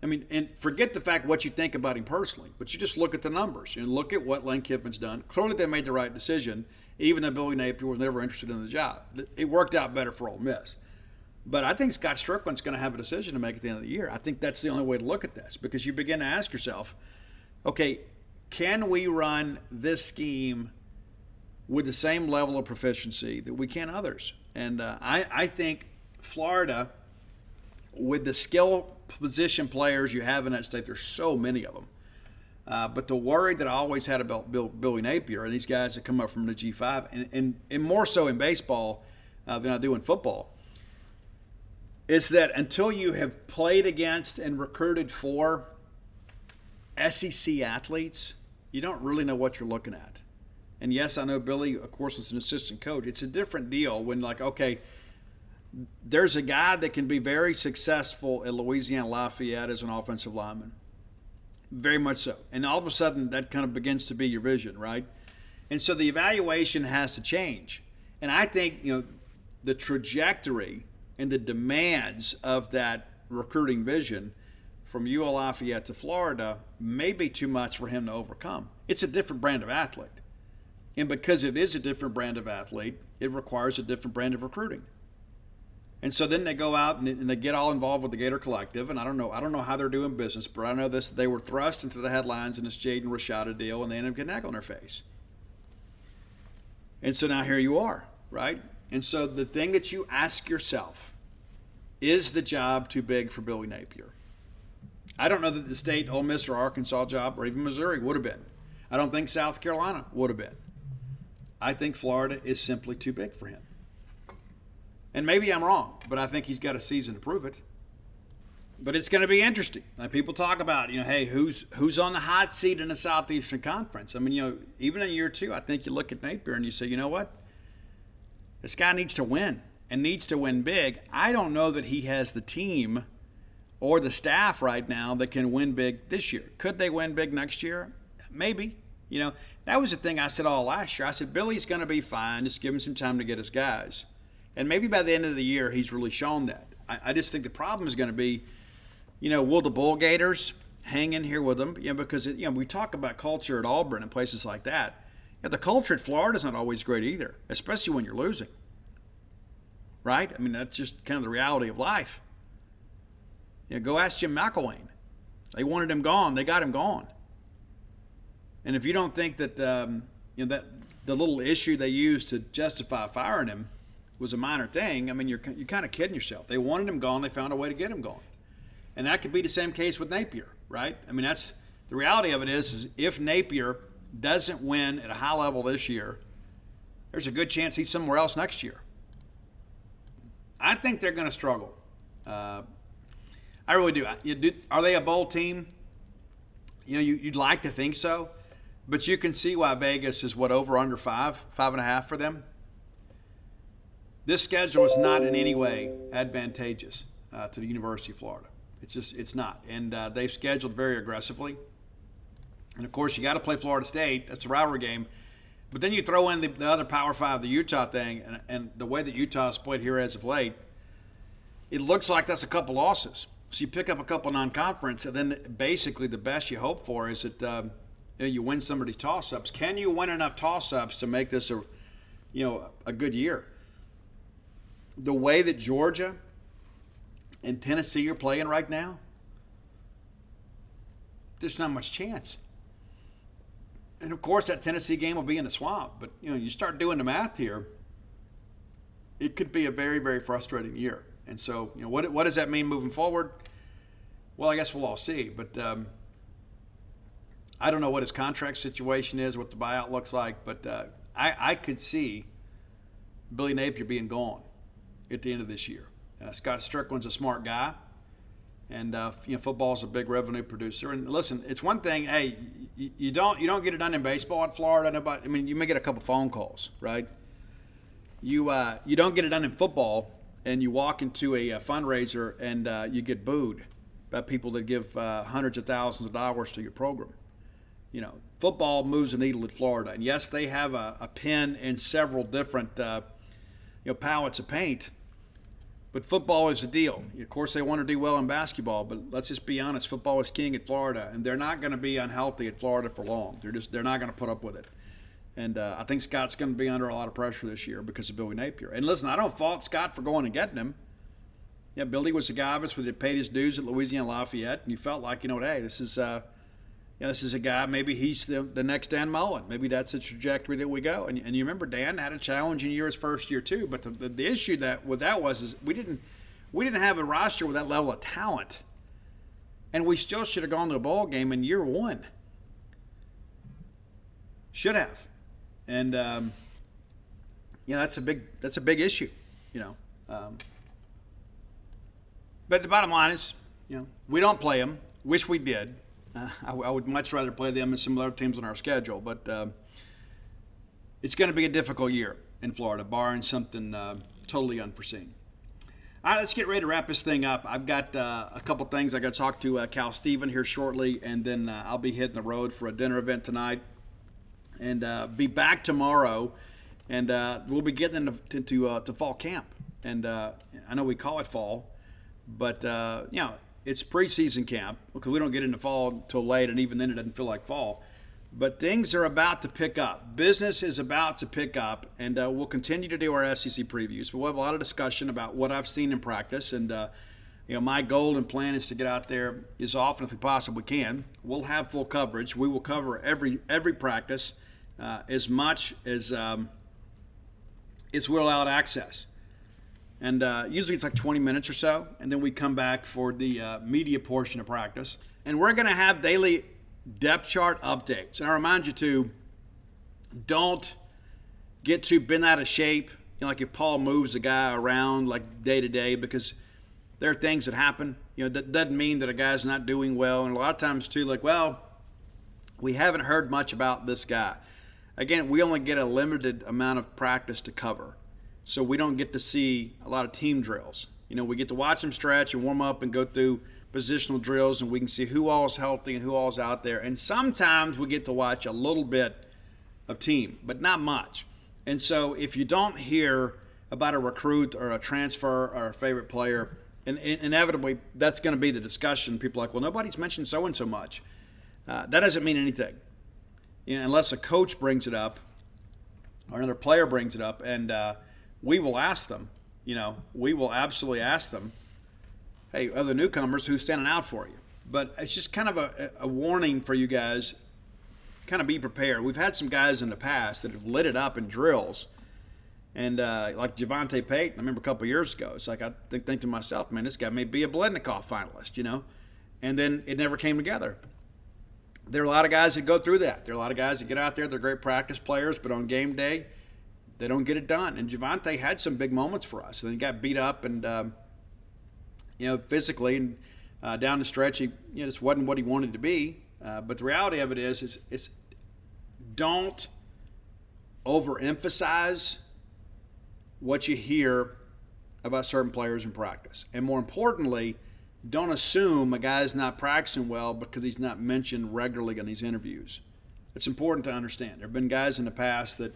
I mean, and forget the fact what you think about him personally, but you just look at the numbers and look at what Lane Kiffin's done. Clearly, they made the right decision, even though Billy Napier was never interested in the job. It worked out better for Ole Miss. But I think Scott Strickland's going to have a decision to make at the end of the year. I think that's the only way to look at this, because you begin to ask yourself, okay, can we run this scheme with the same level of proficiency that we can others? And I think Florida, with the skill position players you have in that state, there's so many of them. But the worry that I always had about Billy Napier and these guys that come up from the G5, and more so in baseball than I do in football, is that until you have played against and recruited for SEC athletes, you don't really know what you're looking at. And yes, I know Billy, of course, was an assistant coach. It's a different deal when, there's a guy that can be very successful at Louisiana Lafayette as an offensive lineman. Very much so. And all of a sudden, that kind of begins to be your vision, right? And so the evaluation has to change. And I think, the trajectory and the demands of that recruiting vision from UL Lafayette to Florida may be too much for him to overcome. It's a different brand of athlete. And because it is a different brand of athlete, it requires a different brand of recruiting. And so then they go out and they get all involved with the Gator Collective. And I don't know how they're doing business, but I know this: they were thrust into the headlines in this Jaden Rashada deal, and they ended up getting egg on their face. And so now here you are, right? And so the thing that you ask yourself, is the job too big for Billy Napier? I don't know that the state, Ole Miss or Arkansas job, or even Missouri would have been. I don't think South Carolina would have been. I think Florida is simply too big for him. And maybe I'm wrong, but I think he's got a season to prove it. But it's going to be interesting. People talk about, hey, who's on the hot seat in the Southeastern Conference? I mean, even in year two, I think you look at Napier and you say, you know what? This guy needs to win, and needs to win big. I don't know that he has the team or the staff right now that can win big this year. Could they win big next year? Maybe. That was the thing I said all last year. I said, Billy's going to be fine. Just give him some time to get his guys. And maybe by the end of the year, he's really shown that. I just think the problem is going to be, will the Bull Gators hang in here with them? Because, we talk about culture at Auburn and places like that. The culture at Florida is not always great either, especially when you're losing. Right? I mean, that's just kind of the reality of life. Go ask Jim McElwain. They wanted him gone. They got him gone. And if you don't think that, that the little issue they used to justify firing him was a minor thing, I mean, you're kind of kidding yourself. They wanted him gone. They found a way to get him gone. And that could be the same case with Napier, right? I mean, that's the reality of it is if Napier doesn't win at a high level this year, there's a good chance he's somewhere else next year. I think they're going to struggle. I really do. Are they a bowl team? You'd like to think so. But you can see why Vegas is over under 5.5 for them. This schedule is not in any way advantageous to the University of Florida. It's not. And they've scheduled very aggressively. And of course, you got to play Florida State. That's a rivalry game. But then you throw in the other Power 5, the Utah thing, and the way that Utah has played here as of late, it looks like that's a couple losses. So you pick up a couple non-conference, and then basically the best you hope for is that you win some of these toss-ups. Can you win enough toss-ups to make this a good year? The way that Georgia and Tennessee are playing right now, there's not much chance. And of course, that Tennessee game will be in the swamp. But you start doing the math here, it could be a very, very frustrating year. And so, what does that mean moving forward? Well, I guess we'll all see. But I don't know what his contract situation is, what the buyout looks like. But I could see Billy Napier being gone at the end of this year. Scott Strickland's a smart guy. And football's a big revenue producer. And listen, it's one thing. Hey, you don't get it done in baseball in Florida. You may get a couple phone calls, right? You don't get it done in football, and you walk into a fundraiser and you get booed by people that give hundreds of thousands of dollars to your program. Football moves the needle in Florida, and yes, they have a pen in several different palettes of paint. But football is the deal. Of course, they want to do well in basketball, but let's just be honest. Football is king at Florida, and they're not going to be unhealthy at Florida for long. They're not going to put up with it. And I think Scott's going to be under a lot of pressure this year because of Billy Napier. And listen, I don't fault Scott for going and getting him. Yeah, Billy was a guy obviously that paid his dues at Louisiana Lafayette, and you felt like, hey, this is a guy. Maybe he's the next Dan Mullen. Maybe that's the trajectory that we go. And you remember Dan had a challenging year his first year too. But the issue with that was we didn't have a roster with that level of talent, and we still should have gone to a bowl game in year one. Should have, and that's a big issue. But the bottom line is, we don't play them. Wish we did. I would much rather play them and some other teams on our schedule, but it's going to be a difficult year in Florida, barring something totally unforeseen. All right, let's get ready to wrap this thing up. I've got a couple things I got to talk to Cal Steven here shortly, and then I'll be hitting the road for a dinner event tonight, and be back tomorrow, and we'll be getting into fall camp. And I know we call it fall, but it's preseason camp because we don't get into fall until late, and even then it doesn't feel like fall. But things are about to pick up. Business is about to pick up, and we'll continue to do our SEC previews. But we'll have a lot of discussion about what I've seen in practice, and my goal and plan is to get out there as often as we possibly can. We'll have full coverage. We will cover every practice as much as we're allowed access. And usually it's like 20 minutes or so, and then we come back for the media portion of practice. And we're going to have daily depth chart updates. And I remind you to don't get too bent out of shape, like if Paul moves a guy around like day to day, because there are things that happen. That doesn't mean that a guy's not doing well. And a lot of times too, like, well, we haven't heard much about this guy. Again, we only get a limited amount of practice to cover. So we don't get to see a lot of team drills. We get to watch them stretch and warm up and go through positional drills, and we can see who all is healthy and who all is out there. And sometimes we get to watch a little bit of team, but not much. And so if you don't hear about a recruit or a transfer or a favorite player, and inevitably that's going to be the discussion. People are like, well, nobody's mentioned so-and-so much. That doesn't mean anything. Unless a coach brings it up or another player brings it up, and we will ask them, we will absolutely ask them, hey, other newcomers, who's standing out for you? But it's just kind of a warning for you guys, kind of be prepared. We've had some guys in the past that have lit it up in drills, and like Javante Payton, I remember a couple years ago, it's like I think to myself, man, this guy may be a Blendnikoff finalist, and then it never came together. There are a lot of guys that go through that. There are a lot of guys that get out there, they're great practice players, but on game day, they don't get it done. And Javante had some big moments for us. And then he got beat up and, physically and down the stretch, he just wasn't what he wanted to be. But the reality of it is don't overemphasize what you hear about certain players in practice. And more importantly, don't assume a guy's not practicing well because he's not mentioned regularly in these interviews. It's important to understand. There have been guys in the past that,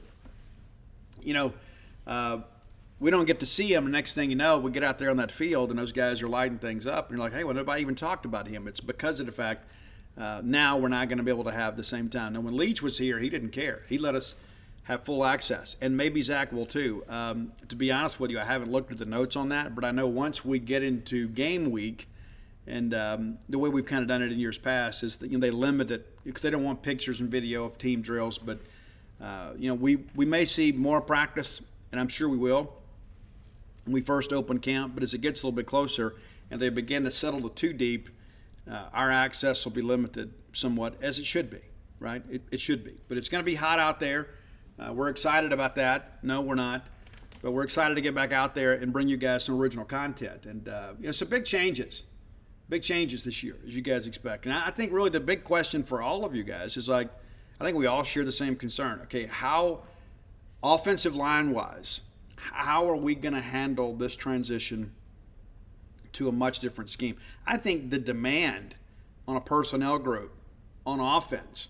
we don't get to see him. The next thing you know, we get out there on that field and those guys are lighting things up. And you're like, hey, well, nobody even talked about him. It's because of the fact now we're not going to be able to have the same time. Now, when Leach was here, he didn't care. He let us have full access, and maybe Zach will too. To be honest with you, I haven't looked at the notes on that, but I know once we get into game week, and the way we've kind of done it in years past is that they limit it because they don't want pictures and video of team drills. But we may see more practice, and I'm sure we will when we first open camp. But as it gets a little bit closer and they begin to settle to too deep, our access will be limited somewhat, as it should be. Right? It should be. But it's going to be hot out there. We're excited about that. No, we're not. But we're excited to get back out there and bring you guys some original content. And, some big changes this year, as you guys expect. And I think really the big question for all of you guys is I think we all share the same concern. Okay, how, offensive line-wise, how are we going to handle this transition to a much different scheme? I think the demand on a personnel group on offense,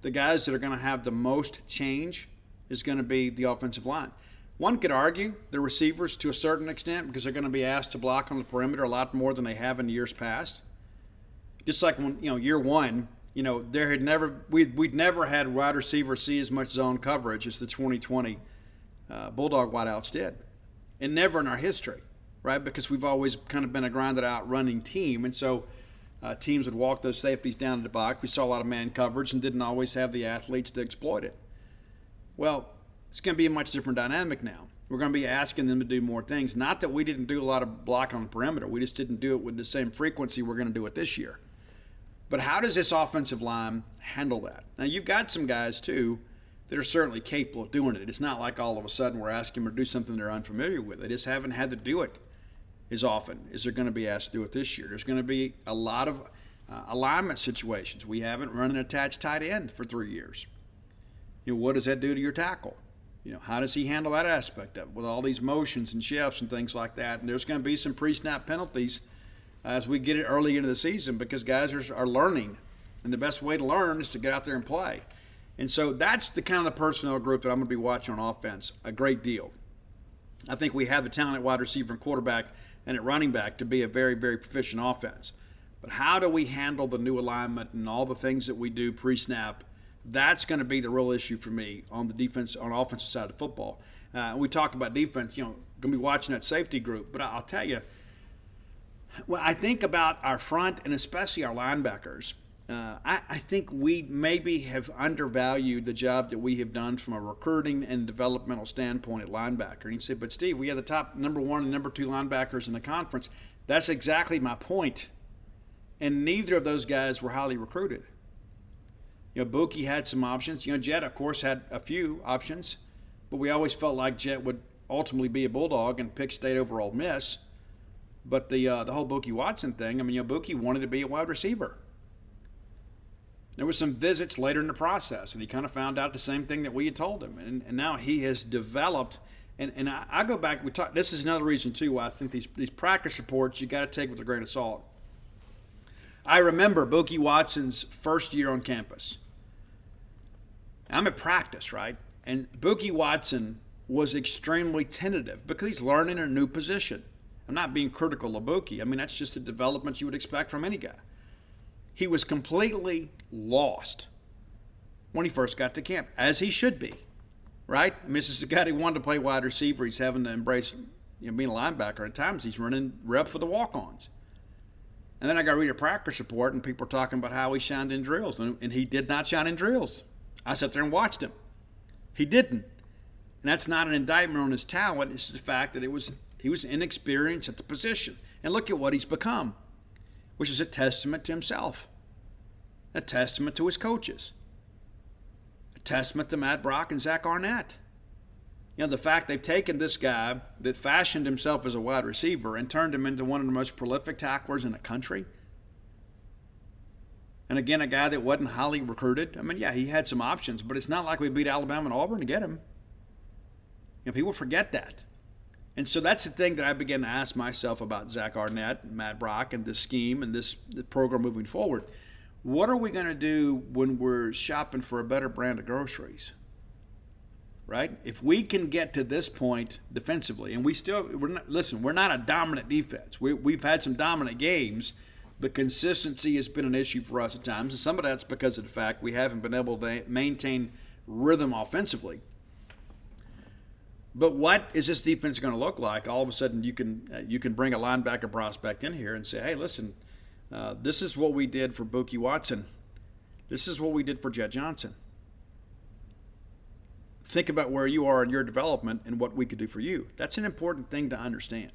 the guys that are going to have the most change is going to be the offensive line. One could argue the receivers to a certain extent because they're going to be asked to block on the perimeter a lot more than they have in years past. Just like when, year one, we'd never had wide receivers see as much zone coverage as the 2020 Bulldog wideouts did. And never in our history, right? Because we've always kind of been a grinded out running team. And so teams would walk those safeties down to the box. We saw a lot of man coverage and didn't always have the athletes to exploit it. Well, it's going to be a much different dynamic now. We're going to be asking them to do more things. Not that we didn't do a lot of blocking on the perimeter. We just didn't do it with the same frequency we're going to do it this year. But how does this offensive line handle that? Now, you've got some guys, too, that are certainly capable of doing it. It's not like all of a sudden we're asking them to do something they're unfamiliar with. They just haven't had to do it as often as they're going to be asked to do it this year. There's going to be a lot of alignment situations. We haven't run an attached tight end for 3 years. What does that do to your tackle? How does he handle that aspect of it with all these motions and shifts and things like that? And there's going to be some pre-snap penalties as we get it early into the season because guys are learning. And the best way to learn is to get out there and play. And so that's the kind of the personnel group that I'm going to be watching on offense a great deal. I think we have the talent at wide receiver and quarterback and at running back to be a very, very proficient offense. But how do we handle the new alignment and all the things that we do pre-snap? That's going to be the real issue for me on the defense, on the offensive side of football. We talk about defense, going to be watching that safety group. But I'll tell you, when I think about our front and especially our linebackers, I think we maybe have undervalued the job that we have done from a recruiting and developmental standpoint at linebacker. And you say, but Steve, we have the top number 1 and number 2 linebackers in the conference. That's exactly my point. And neither of those guys were highly recruited. Buki had some options. Jet, of course, had a few options, but we always felt like Jet would ultimately be a Bulldog and pick State over Ole Miss. But the whole Buki Watson thing, Buki wanted to be a wide receiver. There were some visits later in the process, and he kind of found out the same thing that we had told him. And now he has developed. And I go back. This is another reason, too, why I think these practice reports you got to take with a grain of salt. I remember Buki Watson's first year on campus. I'm at practice, right? And Buki Watson was extremely tentative because he's learning a new position. I'm not being critical of Buki. That's just the development you would expect from any guy. He was completely lost when he first got to camp, as he should be, right? This is a guy who wanted to play wide receiver. He's having to embrace being a linebacker. At times he's running reps for the walk-ons. And then I got to read a practice report, and people are talking about how he shined in drills, and he did not shine in drills. I sat there and watched him. He didn't. And that's not an indictment on his talent. It's the fact that he was inexperienced at the position. And look at what he's become, which is a testament to himself, a testament to his coaches, a testament to Matt Brock and Zach Arnett. The fact they've taken this guy that fashioned himself as a wide receiver and turned him into one of the most prolific tacklers in the country. And again, a guy that wasn't highly recruited. I mean, yeah, he had some options, but it's not like we beat Alabama and Auburn to get him. People forget that. And so that's the thing that I began to ask myself about Zach Arnett and Matt Brock and this scheme and this program moving forward. What are we going to do when we're shopping for a better brand of groceries? Right? If we can get to this point defensively, and we're not a dominant defense. We've had some dominant games, but consistency has been an issue for us at times, and some of that's because of the fact we haven't been able to maintain rhythm offensively. But what is this defense going to look like? All of a sudden, you can bring a linebacker prospect in here and say, hey, listen, this is what we did for Buki Watson. This is what we did for Jet Johnson. Think about where you are in your development and what we could do for you. That's an important thing to understand.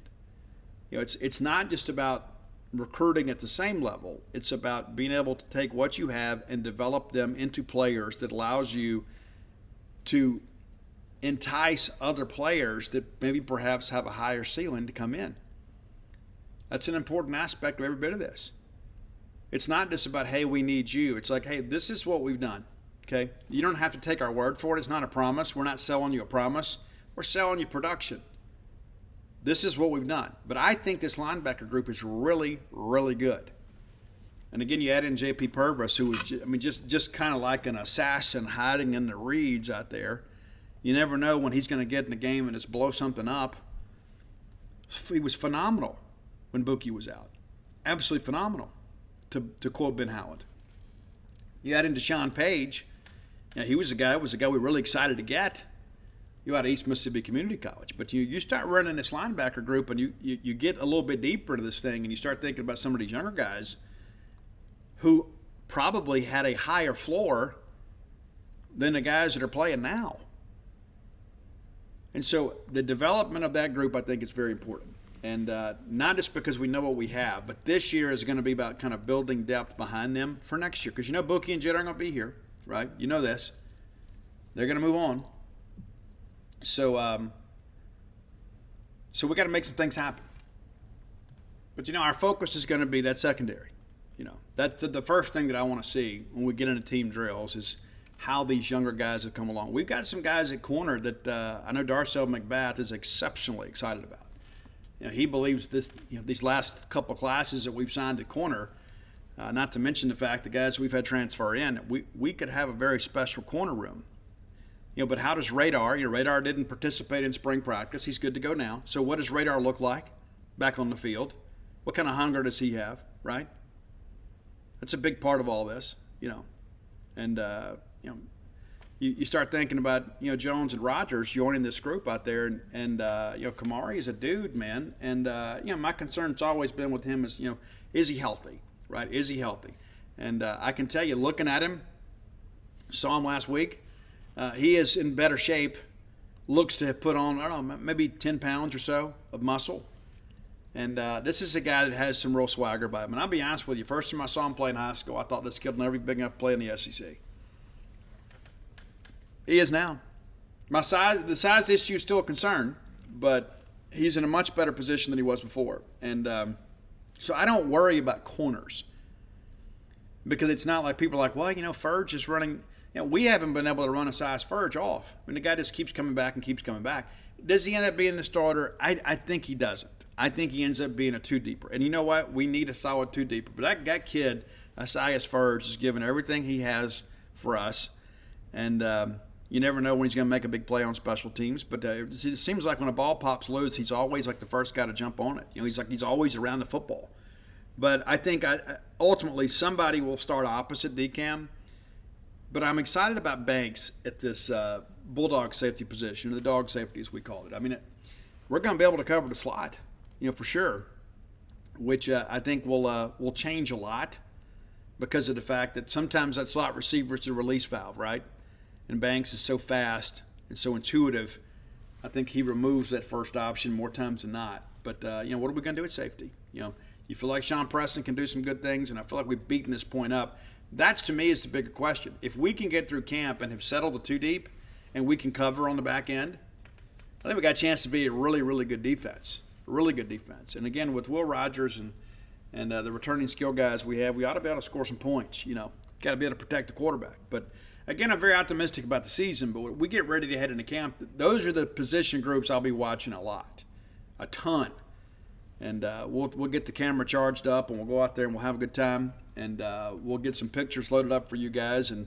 It's not just about recruiting at the same level. It's about being able to take what you have and develop them into players that allows you to entice other players that maybe perhaps have a higher ceiling to come in. That's an important aspect of every bit of this. It's not just about, hey, we need you. It's like, hey, this is what we've done. Okay? You don't have to take our word for it. It's not a promise. We're not selling you a promise. We're selling you production. This is what we've done. But I think this linebacker group is really, really good. And again, you add in J.P. Purvis, who was, just kind of like an assassin hiding in the reeds out there. You never know when he's going to get in the game and just blow something up. He was phenomenal when Buki was out. Absolutely phenomenal, to quote Ben Howland. You add in Deshaun Page. He was a guy we were really excited to get. You out of East Mississippi Community College. But you start running this linebacker group and you get a little bit deeper into this thing and you start thinking about some of these younger guys who probably had a higher floor than the guys that are playing now. And so the development of that group, I think, is very important. And not just because we know what we have, but this year is going to be about kind of building depth behind them for next year. Because Buki and Jet aren't going to be here, right? You know this. They're going to move on. So we got to make some things happen. But, our focus is going to be that secondary. That's the first thing that I want to see when we get into team drills is how these younger guys have come along. We've got some guys at corner that I know Darcel McBath is exceptionally excited about. He believes these last couple of classes that we've signed at corner, not to mention the fact the guys we've had transfer in, we could have a very special corner room. But how does Radar? Radar didn't participate in spring practice. He's good to go now. So what does Radar look like back on the field? What kind of hunger does he have, right? That's a big part of all this, And, you start thinking about, Jones and Rogers joining this group out there. And Kamari is a dude, man. And, my concern's always been with him is he healthy, right? Is he healthy? And I can tell you, looking at him, saw him last week, he is in better shape, looks to have put on, I don't know, maybe 10 pounds or so of muscle. And this is a guy that has some real swagger by him. And I'll be honest with you, first time I saw him play in high school, I thought this kid will never be big enough to play in the SEC. He is now. The size issue is still a concern, but he's in a much better position than he was before. And so I don't worry about corners because it's not like people are like, well, Ferge is running. We haven't been able to run a size Ferge off. The guy just keeps coming back and keeps coming back. Does he end up being the starter? I think he doesn't. I think he ends up being a two-deeper. And you know what? We need a solid two-deeper. But that kid, Asias Ferge, is giving everything he has for us. And you never know when he's going to make a big play on special teams. But it seems like when a ball pops loose, he's always like the first guy to jump on it. He's always around the football. But I think ultimately somebody will start opposite DCAM. But I'm excited about Banks at this bulldog safety position, or the dog safety as we call it. We're going to be able to cover the slot, for sure, which I think will change a lot because of the fact that sometimes that slot receiver is a release valve, right? And Banks is so fast and so intuitive, I think he removes that first option more times than not. But, what are we going to do at safety? You feel like Sean Preston can do some good things, and I feel like we've beaten this point up. That's, to me, is the bigger question. If we can get through camp and have settled the two deep and we can cover on the back end, I think we got a chance to be a really, really good defense. A really good defense. And, again, with Will Rogers and and the returning skill guys we have, we ought to be able to score some points. Got to be able to protect the quarterback. But again, I'm very optimistic about the season. But when we get ready to head into camp, those are the position groups I'll be watching a ton. And we'll get the camera charged up, and we'll go out there and we'll have a good time, and we'll get some pictures loaded up for you guys, and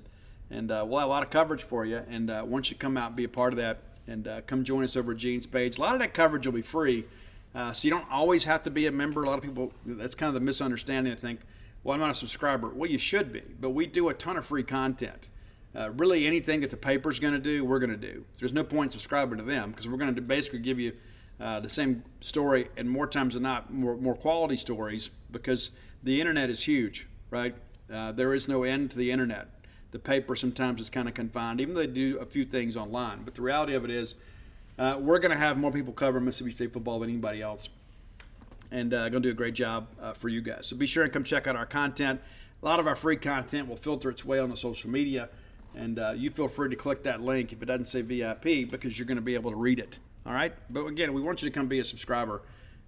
we'll have a lot of coverage for you. And once you come out and be a part of that, and come join us over at Gene's page. A lot of that coverage will be free, so you don't always have to be a member. A lot of people, that's kind of the misunderstanding. I think, well, I'm not a subscriber. Well, you should be, but we do a ton of free content. Really anything that the paper's going to do, we're going to do. There's no point subscribing to them, because we're going to basically give you the same story, and more times than not, more quality stories, because the internet is huge, right? There is no end to the internet. The paper sometimes is kind of confined, even though they do a few things online. But the reality of it is, we're going to have more people cover Mississippi State football than anybody else, and going to do a great job for you guys. So be sure and come check out our content. A lot of our free content will filter its way on the social media, and you feel free to click that link if it doesn't say VIP, because you're going to be able to read it. All right? But again, we want you to come be a subscriber,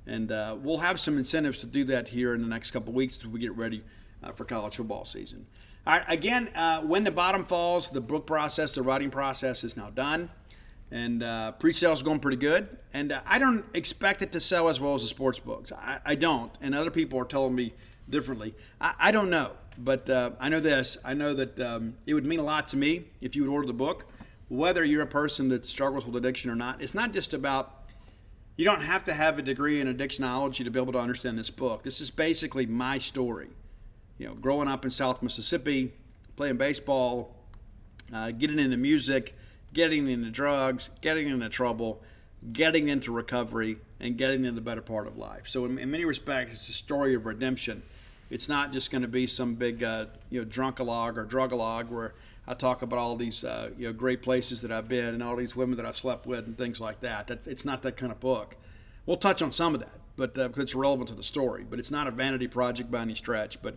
and we'll have some incentives to do that here in the next couple of weeks as we get ready for college football season. All right, again, When the Bottom Falls, the book process, the writing process is now done, and pre-sale is going pretty good, and I don't expect it to sell as well as the sports books. I don't, and other people are telling me differently. I don't know, but I know this. I know that it would mean a lot to me if you would order the book, whether you're a person that struggles with addiction or not. It's not just about, you don't have to have a degree in addictionology to be able to understand this book. This is basically my story. Growing up in South Mississippi, playing baseball, getting into music, getting into drugs, getting into trouble, getting into recovery, and getting into the better part of life. So in many respects, it's a story of redemption. It's not just going to be some big drunk-a-log or drug-a-log where I talk about all these great places that I've been and all these women that I slept with and things like that. It's not that kind of book. We'll touch on some of that, but because it's relevant to the story. But it's not a vanity project by any stretch. But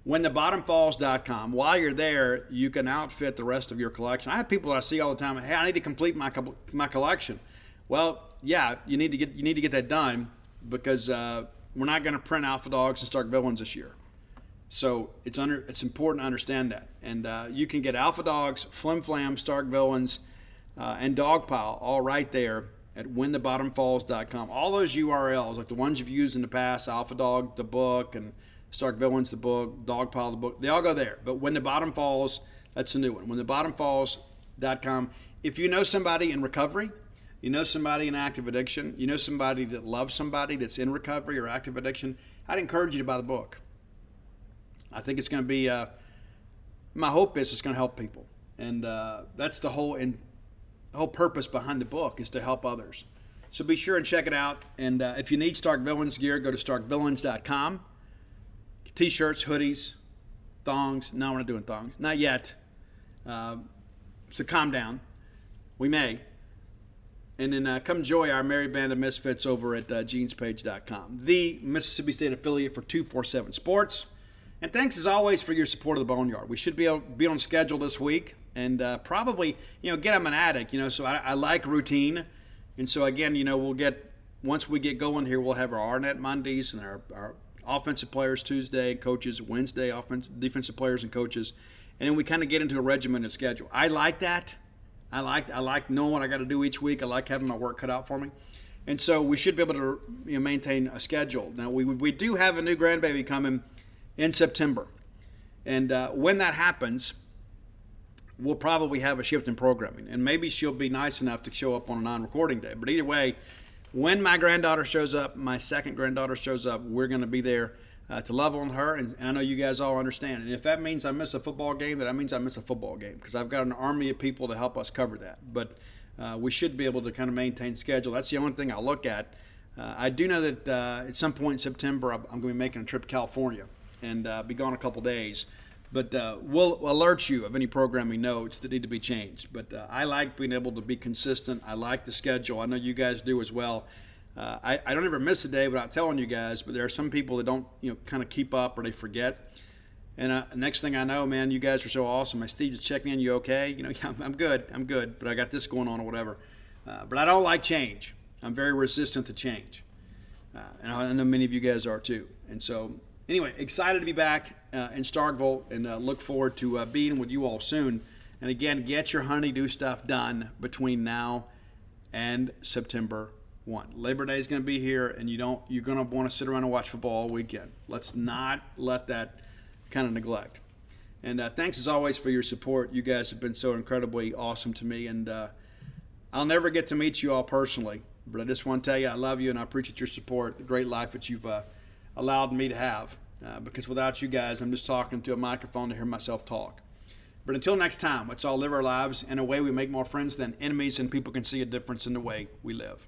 WhenTheBottomFalls.com. While you're there, you can outfit the rest of your collection. I have people that I see all the time. Hey, I need to complete my collection. Well, yeah, you need to get that done, because we're not going to print Alpha Dogs and Stark Villains this year. So it's important to understand that. And you can get Alpha Dogs, Flim Flam, Stark Villains, and Dogpile all right there at WhenTheBottomFalls.com. All those URLs, like the ones you've used in the past, Alpha Dog, the book, and Stark Villains, the book, Dogpile, the book, they all go there. But When the Bottom Falls, that's a new one. WhenTheBottomFalls.com. If you know somebody in recovery, you know somebody in active addiction, you know somebody that loves somebody that's in recovery or active addiction, I'd encourage you to buy the book. I think it's going to be, my hope is it's going to help people. And that's the whole purpose behind the book, is to help others. So be sure and check it out. And if you need Stark Villains gear, go to StarkVillains.com. T-shirts, hoodies, thongs. No, we're not doing thongs. Not yet. So calm down. We may. And then come join our merry band of misfits over at genespage.com, the Mississippi State affiliate for 247 Sports. And thanks, as always, for your support of the Boneyard. We should be on schedule this week, and probably, again, I'm an addict, so I like routine. And so, again, once we get going here, we'll have our RNet Mondays and our offensive players Tuesday, coaches Wednesday, defensive players and coaches. And then we kind of get into a regimented schedule. I like that. I like knowing what I got to do each week. I like having my work cut out for me. And so we should be able to maintain a schedule. Now, we do have a new grandbaby coming in September. And when that happens, we'll probably have a shift in programming. And maybe she'll be nice enough to show up on a non-recording day. But either way, when my granddaughter shows up, my second granddaughter shows up, we're going to be there to love on her. And I know you guys all understand. And if that means I miss a football game, then that means I miss a football game, because I've got an army of people to help us cover that. But we should be able to kind of maintain schedule. That's the only thing I look at. I do know that at some point in September, I'm going to be making a trip to California and be gone a couple days. But we'll alert you of any programming notes that need to be changed. But I like being able to be consistent. I like the schedule. I know you guys do as well. I don't ever miss a day without telling you guys, but there are some people that don't, kind of keep up, or they forget. And next thing I know, man, you guys are so awesome. My Steve just checking in. You okay? I'm good, but I got this going on or whatever. But I don't like change. I'm very resistant to change. And I know many of you guys are too. And so Anyway, excited to be back in Starkville and look forward to being with you all soon. And again, get your honeydew stuff done between now and September 1. Labor Day is going to be here, and you're going to want to sit around and watch football all weekend. Let's not let that kind of neglect. And thanks as always for your support. You guys have been so incredibly awesome to me, and I'll never get to meet you all personally, but I just want to tell you I love you and I appreciate your support, the great life that you've allowed me to have. Because without you guys, I'm just talking to a microphone to hear myself talk. But until next time, let's all live our lives in a way we make more friends than enemies, and people can see a difference in the way we live.